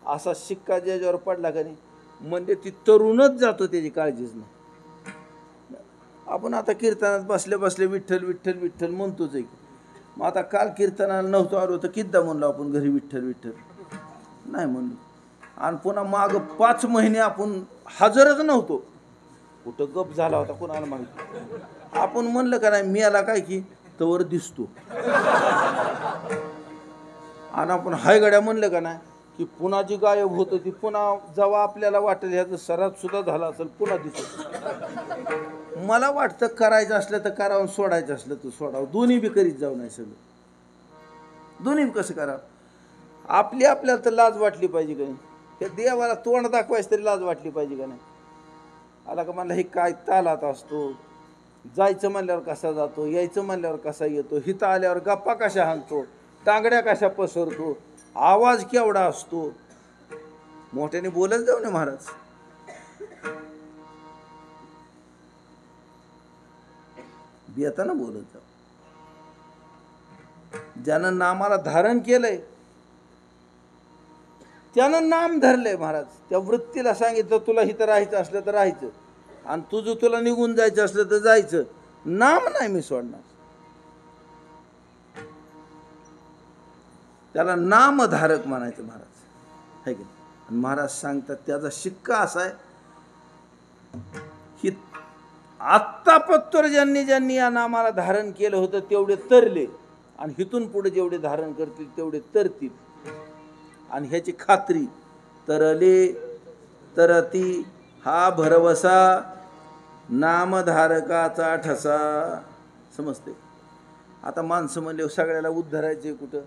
असा शिक्का ज्याच्यावर पडला का नाही म्हणजे ती तरुणच जातो, त्याची काळजीच नाही. आपण आता कीर्तनात बसले बसले विठ्ठल विठ्ठल विठ्ठल म्हणतोच आहे. मग आता काल कीर्तनाला नव्हतो आलो तर किद्दा म्हणलो आपण घरी विठ्ठल विठ्ठल नाही म्हणलो. आणि पुन्हा माग 5 महिने आपण हजरच नव्हतो, कुठं गप झाला होता कोणाला माहिती. आपण म्हणलं का नाही मी आला काय की तवर दिसतो, आणि आपण हाय गड्या म्हणलं का नाही की पुन्हा जी गायब होतं ती पुन्हा जेव्हा आपल्याला वाटेल ह्याचं सरात सुद्धा झाला असेल पुन्हा दिसत. मला वाटतं करायचं असलं तर करावं, सोडायचं असलं तर सोडावं, दोन्ही बी करीत जाऊ नाही. सगळं दोन्ही कसं करावं. आपल्याला तर लाज वाटली पाहिजे का नाही, त्या देवाला तोंड दाखवायचं तरी लाज वाटली पाहिजे का नाही. आला का म्हणलं हे काय तालात असतो, जायचं म्हणल्यावर कसा जातो, यायचं म्हणल्यावर कसा येतो, हिथं आल्यावर गप्पा कशा हाणतो, टांगड्या कशा पसरतो, आवाज केवढा असतो. मोठ्याने बोलत जाऊ नये महाराज. बेताना बोलत जाऊ. ज्यानं नामाला धारण केलंय त्यानं नाम धरलंय महाराज. त्या वृत्तीला सांगितलं तुला इथं राहायचं असलं तर राहायचं, आणि तुझं तुला निघून जायचं असलं तर जायचं, नाम नाही मी सोडणार. त्याला नामधारक म्हणायचं महाराज, है की नाही. आणि महाराज सांगतात त्याचा शिक्का असा आहे की आत्तापत्तर ज्यांनी या नामाला धारण केलं होतं तेवढे तरले, आणि हिथून पुढे जेवढे धारण करतील तेवढे तरतील. आणि ह्याची खात्री, तरले तरती हा भरवसा नामधारकाचा ठसा. समजते. आता माणसं म्हणले सगळ्याला उद्धारायचे कुठं,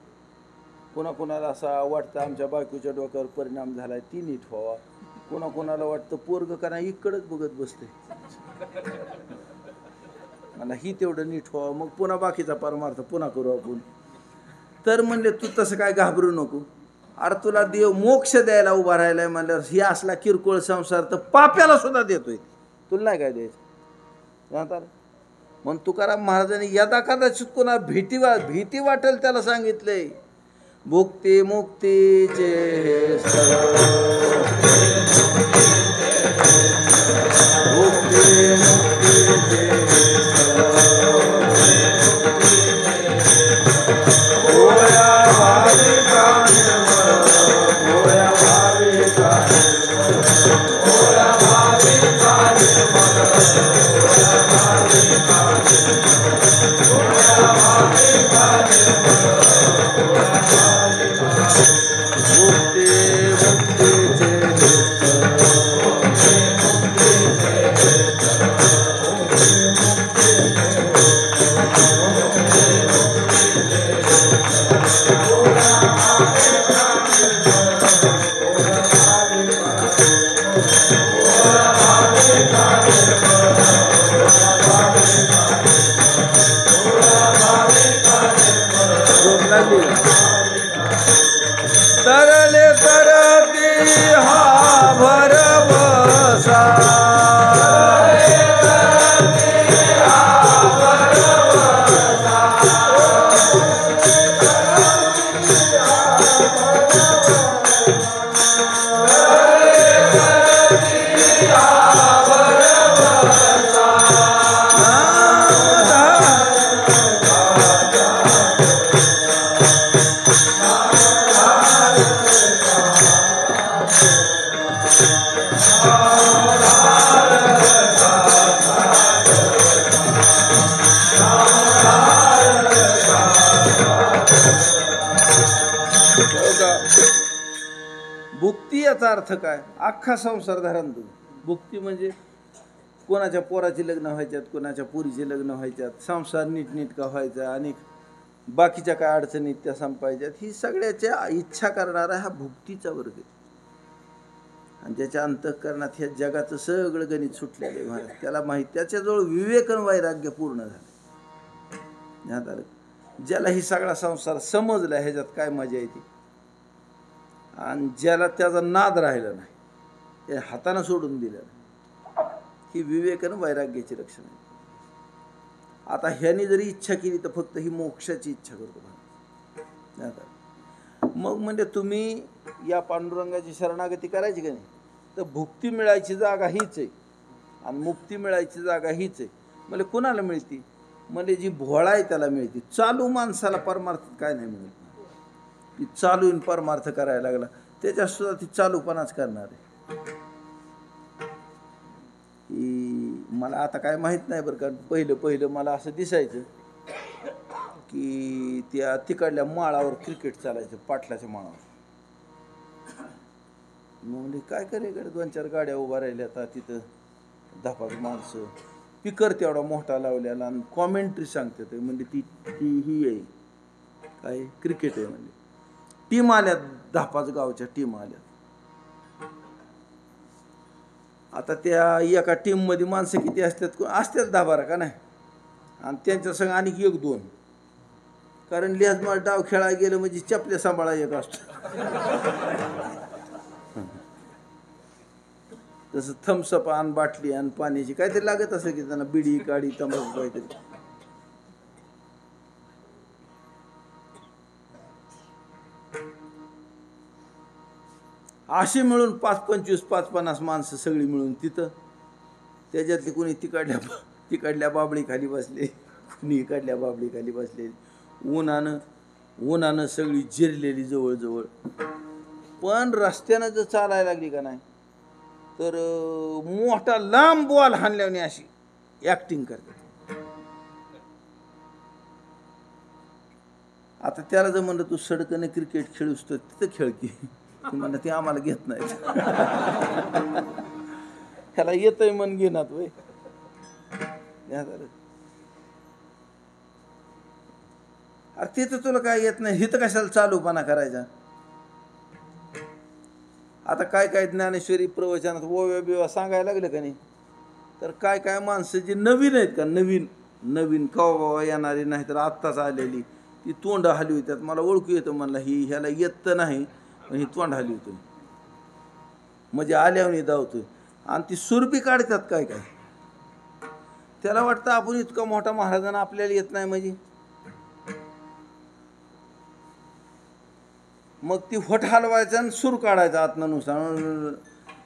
कोणाकोणाला असं वाटतं आमच्या बायकोच्या डोक्यावर परिणाम झालाय ती नीट व्हावा, कोणाकोणाला वाटतं पोरग का नाही इकडंच बघत बसते मला ही तेवढं नीट व्हावं, मग पुन्हा बाकीचा परमार्थ पुन्हा करू आपण. तर म्हणले तू तसं काय घाबरू नको, अरे तुला देव मोक्ष द्यायला उभा राहिलाय म्हणल्यावर ही असला किरकोळ संसार तर पाप्याला सुद्धा देतोय, तुला नाही काय द्यायचं जाणता. म्हणून तुकाराम महाराजांनी यदा कदाचित कोणा भीती वाटेल त्याला सांगितलंय भुक्ती मुक्तीचे याचा अर्थ काय? अख्खा संसार धरण तुम्ही. भुक्ती म्हणजे कोणाच्या पोराचे लग्न व्हायच्यात, कोणाच्या पोरीचे लग्न व्हायच्यात, संसार नीटनीटका व्हायचा आणि बाकीच्या काय अडचणीत त्या संपायच्यात, ही सगळ्याच्या इच्छा करणारा हा भुक्तीचा वर्ग आहे. आणि ज्याच्या अंतःकरणात ह्या जगाचं सगळं गणित सुटलेलं आहे महाराज, त्याला माहीत, त्याच्याजवळ विवेक आणि वैराग्य पूर्ण झालं. ज्याला ही सगळा संसार समजला ह्याच्यात काय मजा येते, आणि ज्याला त्याचा नाद राहिला नाही, ते हातानं सोडून दिलं नाही, ही विवेक आणि वैराग्याची लक्षण आहे. आता ह्याने जरी इच्छा केली तर फक्त ही मोक्षाची इच्छा करतो. मग म्हणजे तुम्ही या पांडुरंगाची शरणागती करायची का नाही, तर भुक्ती मिळायची जागा हीच आहे आणि मुक्ती मिळायची जागा हीच आहे. म्हणजे कुणाला मिळती? म्हणजे जी भोळा आहे त्याला मिळते. चालू माणसाला परमार्थ काय नाही मिळत. ती चालून परमार्थ करायला लागला त्याच्यात सुद्धा ती चालूपणाच करणार आहे. मला आता काय माहित नाही बरं का, पहिलं मला असं दिसायचं की त्या तिकडल्या माळावर क्रिकेट चालायचं, पाटलाच्या माळावर. म्हणजे काय करेकडे 2-4 गाड्या उभा राहिल्या, आता तिथं 10-5 माणसं, स्पीकर तेवढा मोठा लावलेला आणि कॉमेंट्री सांगते ते. म्हणजे ती ही आहे काय, क्रिकेट आहे. म्हणजे टीम आल्यात, 10-5 गावच्या टीम आल्यात. आता त्या एका टीममध्ये माणसं किती असतात? 10-12 का नाही, आणि त्यांच्या संग आणि 1-2, कारण लेझमार डाव खेळायला गेलं म्हणजे चपल्या सांभाळा एक असतो. तसं थम्सअप आण, बाटली आणि पाण्याची काहीतरी लागत असं की त्यांना, बिडी काडी तंबाखू काहीतरी. अशी मिळून 5-25, 5-50 माणसं सगळी मिळून तिथं. त्याच्यातली कोणी तिकडल्या बाबळी खाली बसले, कुणी इकडल्या बाबळी खाली बसले, उन्हानं सगळी जिरलेली जवळजवळ. पण रस्त्यानं जर चालायला लागली का नाही तर मोठा लांब बॉल हाणल्याने अशी ऍक्टिंग करतात. आता त्याला जर म्हणलं तू सडकने क्रिकेट खेळूस तर तिथं खेळ की, म्हणलं ते आम्हाला घेत नाही. ह्याला येतंय मन घेणार वय. अरे ते तर तुला काय येत नाही, हिथं कशाला चालूपणा करायचा. आता काय ज्ञानेश्वरी प्रवचनात ओव्या बिव्या सांगायला लागलं का नाही, तर काय माणसं जी नवीन आहेत का, नवीन कवा येणारी नाही तर आत्ताच आलेली, ती तोंड हलवितात. मला ओळखू येतं म्हणला, ह्याला येत तर नाही पण ही तोंड हलवितोय, म्हणजे आल्यावनी धावतोय. आणि ती सुरभी काढतात काय. त्याला वाटतं आपण इतका मोठा महाराजांना आपल्याला येत नाही म्हणजे. मग ती होठ हलवायचा आणि सूर काढायचा आत्मानुसार.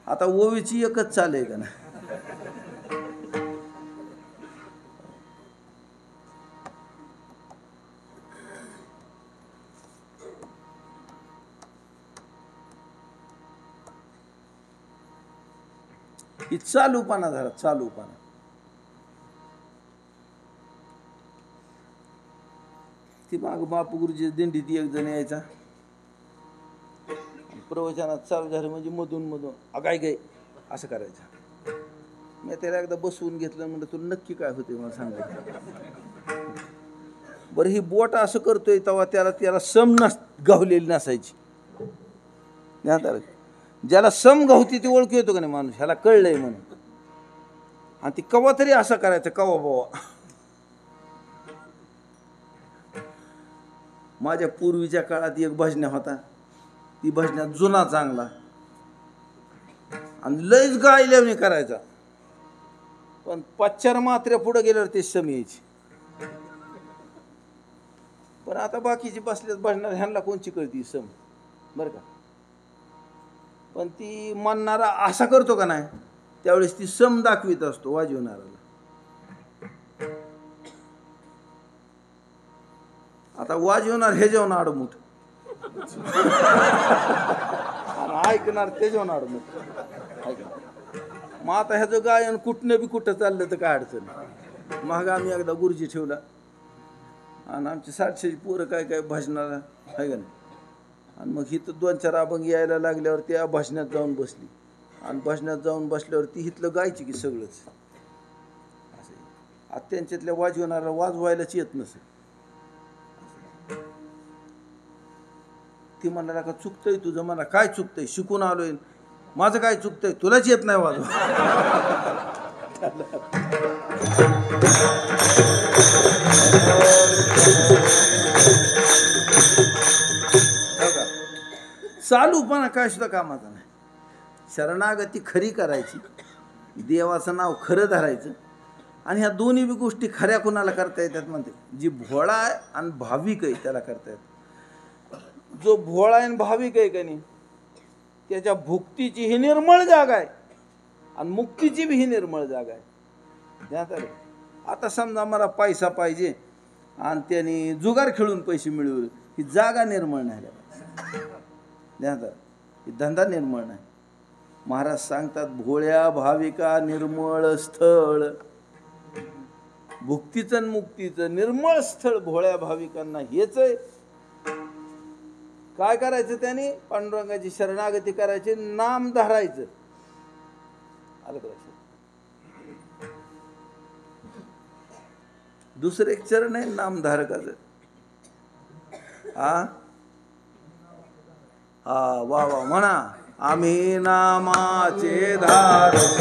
आता ओवीची एकच चाल आहे का ना. ही चालूपणा झाला, चालूपणा. ती माग बापू गुरुजी दिंडीत एक जण यायचा, प्रवचनात चालू झालं म्हणजे मधून अगाय गे असं करायचं. मी त्याला एकदा बसवून घेतलं, म्हणलं तुला नक्की काय होते मला सांगायचं. बरं ही बोट असं करतोय तेव्हा त्याला सम गावलेली नसायची. ज्याला सम गावती ती ओळखू येतो का नाही माणूस, ह्याला कळलंय म्हणून. आणि ती कवा तरी असं करायचं, कवा बावा. माझ्या पूर्वीच्या काळात एक भजन्या होता, ती भजन्यात जुना चांगला आणि लयच गायल्याने करायचा, पण 5-4 मात्र्या पुढे गेल्यावर ते सम यायची. पण आता बाकीची बसल्यात भजणार, ह्यांना कोणची कळती सम, बरं का. पण ती म्हणणारा असा करतो का नाही, त्यावेळेस ती सम दाखवित असतो वाजवणाऱ्याला. आता वाजवणार हे जेवण आडमुठ आणि ऐकणार ते जेवण आडमुठ. मग आता ह्याचं गायन कुठं चाललं तर काय अडचण. मग आम्ही एकदा गुरुजी ठेवला आणि आमची 700 पोरं काय भजनाला आहे का नाही, आणि मग इथं 2-4 अभंग यायला लागल्यावर त्या भाषणात जाऊन बसली आणि भाषणात जाऊन बसल्यावर ती इथलं गायची की सगळंच असं. आता त्यांच्यातल्या वाजवणारा वाजवायलाच येत नसेल. ती म्हणाला का चुकतंय तुझं. मला काय चुकतंय, शिकून आलोय. माझं काय चुकतंय, तुलाच येत नाही वाजव. चालूपणा काय सुद्धा कामाचा नाही. शरणागती खरी करायची, देवाचं नाव खरं धरायचं. आणि ह्या दोन्ही बी गोष्टी खऱ्या कुणाला करता येतात म्हणते, जी भोळा आहे आणि भाविक आहे त्याला करता येतात. जो भोळा आहे आणि भाविक आहे का नाही, त्याच्या भुक्तीची ही निर्मळ जागा आहे आणि मुक्तीची बी ही निर्मळ जागा आहे. आता समजा मला पैसा पाहिजे आणि त्याने जुगार खेळून पैसे मिळवले, ही जागा निर्मळ नाही, ही धंदा निर्मळ नाही. महाराज सांगतात भोळ्या भाविका निर्मळ स्थळ. भुक्तीचं आणि मुक्तीचं निर्मळ स्थळ भोळ्या भाविकांना हेच आहे. काय करायचं त्याने, पांडुरंगाची शरणागती करायची, नाम धरायचं. आलं का लक्षात? दुसरं एक चरण आहे नामधारकाचं. हा वा वा म्हणा, आम्ही नामाचे धारक.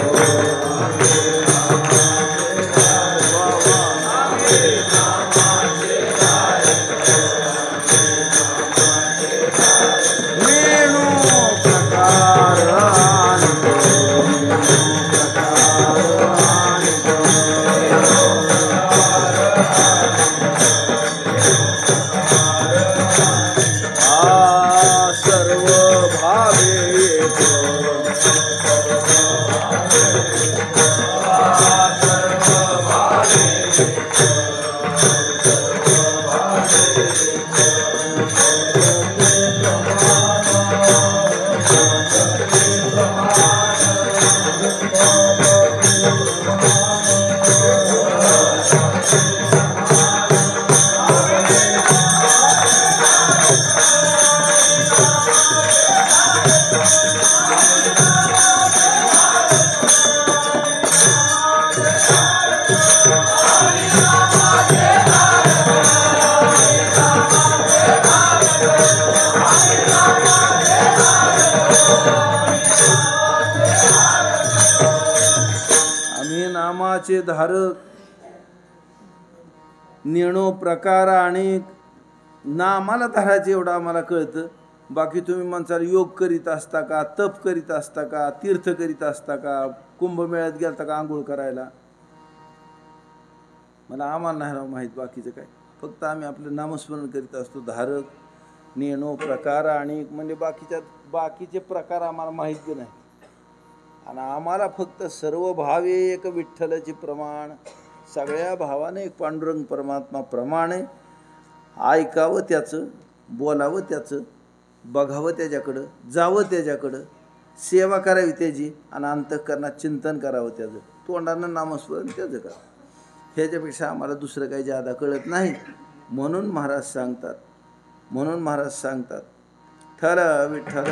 नामाचे धारक. नेणो प्रकार अनेक. नामाला धरायचे एवढं आम्हाला कळतं. बाकी तुम्ही म्हणसाल योग करीत असता का, तप करीत असता का, तीर्थ करीत असता का, कुंभमेळ्यात गेलता का आंघोळ करायला, मला आम्हाला नाही माहीत बाकीचं काय. फक्त आम्ही आपलं नामस्मरण करीत असतो. धारक, नेणो प्रकार अनेक म्हणजे बाकीचे प्रकार आम्हाला माहीत नाही. आणि आम्हाला फक्त सर्व भावे एक विठ्ठलाचे प्रमाण. सगळ्या भावाने एक पांडुरंग परमात्मा प्रमाण आहे. ऐकावं त्याचं, बोलावं त्याचं, बघावं त्याच्याकडं, जावं त्याच्याकडं, सेवा करावी त्याची आणि अंतःकरणात चिंतन करावं त्याचं. तोंडानं नामस्मरण त्याचं करा. ह्याच्यापेक्षा आम्हाला दुसरं काही जादा कळत नाही. म्हणून महाराज सांगतात ठर विठ्ठल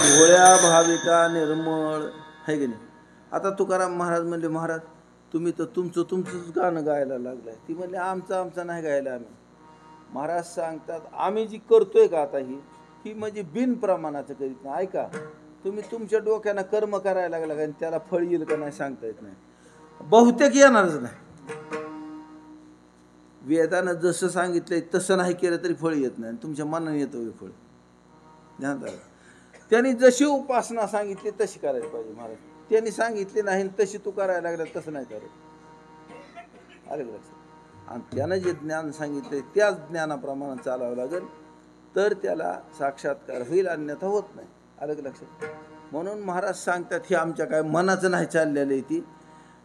भोळ्या भाविका निर्मळ. है की नाही. आता तुकाराम महाराज म्हणले, महाराज तुम्ही तर तुमचंच गाणं गायला लागलाय. ती म्हणले आमचं नाही गायला आम्ही. महाराज सांगतात आम्ही जी करतोय का आता ही म्हणजे बिन प्रमाणाचं करीत नाही. ऐका, तुम्ही तुमच्या डोक्यानं कर्म करायला लागला आणि त्याला फळ येईल का नाही सांगता येत नाही. बहुतेक येणारच नाही. वेदानं जसं सांगितलंय तसं नाही केलं तरी फळ येत नाही. तुमच्या मनाने येतं फळ. ध्यान द्या. त्यांनी जशी उपासना सांगितली तशी करायला पाहिजे. महाराज त्यांनी सांगितली नाही तशी तू करायला लागला तसं नाही करत. आले लक्षात. आणि त्यानं जे ज्ञान सांगितले त्याच ज्ञानाप्रमाणे चालावं लागेल तर त्याला साक्षात्कार होईल, अन्यथा होत नाही. आलं की लक्षात. म्हणून महाराज सांगतात हे आमच्या काय मनाचं नाही चाललेलं आहे ती.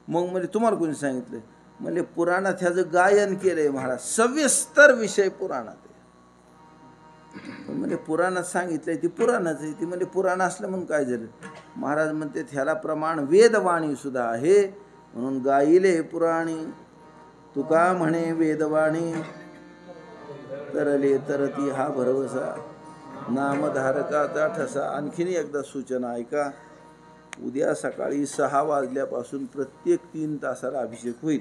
मग म्हणजे तुम्हाला कोणी सांगितलं म्हणजे पुराणात ह्याचं गायन केलंय महाराज. सविस्तर विषय पुराणात आहे. म्हणजे पुराणात सांगितलंय ती पुराणच आहे. ती म्हणजे पुराण असलं म्हणून काय झालं. महाराज म्हणते ह्याला प्रमाण वेदवाणी सुद्धा आहे. म्हणून गायिले पुराणी तुका म्हणे वेदवाणी. तरले तरती हा भरवसा, नामधारकाचा ठसा. आणखीन एकदा सूचना ऐका. उद्या सकाळी 6 वाजल्यापासून प्रत्येक 3 तासाला अभिषेक होईल.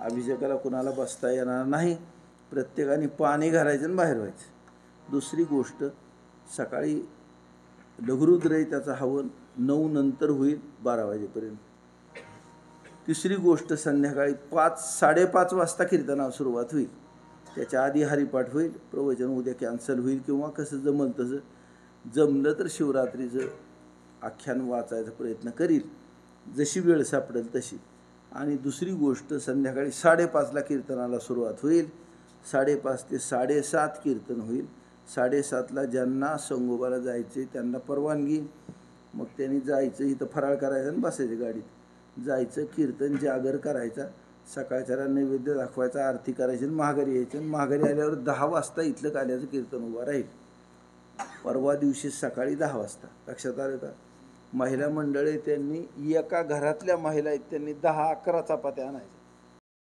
अभिषेकाला कुणाला बसता येणार नाही. प्रत्येकाने पाणी घालायचं आणि बाहेर व्हायचं. दुसरी गोष्ट, सकाळी लघुरुद्र त्याचं हवन 9 नंतर होईल 12 वाजेपर्यंत. तिसरी गोष्ट, संध्याकाळी 5-5:30 वाजता कीर्तनाला सुरुवात होईल. त्याच्या आधी हरिपाठ होईल. प्रवचन उद्या कॅन्सल होईल किंवा कसं जमल तसं. जमलं तर शिवरात्रीचं आख्यान वाचायचा प्रयत्न करील, जशी वेळ सापडेल तशी. आणि दुसरी गोष्ट, संध्याकाळी 5:30ला कीर्तनाला सुरुवात होईल. 5:30 ते 7:30 कीर्तन होईल. 7:30ला ज्यांना संगोबाला जायचे त्यांना परवानगी. मग त्यांनी जायचं, इथं फराळ करायचं आणि बसायचं गाडीत. जायचं, कीर्तन जागर करायचा, सकाळच्याला नैवेद्य दाखवायचा, आरती करायची आणि माघारी यायचं. आणि माघारी आल्यावर 10 वाजता इथलं काल्याचं कीर्तन उभा राहील. परवा दिवशी सकाळी 10 वाजता. लक्षात आलं का? महिला मंडळी त्यांनी, एका घरातल्या महिला आहेत त्यांनी 10-11 चपात्या आणायच्या.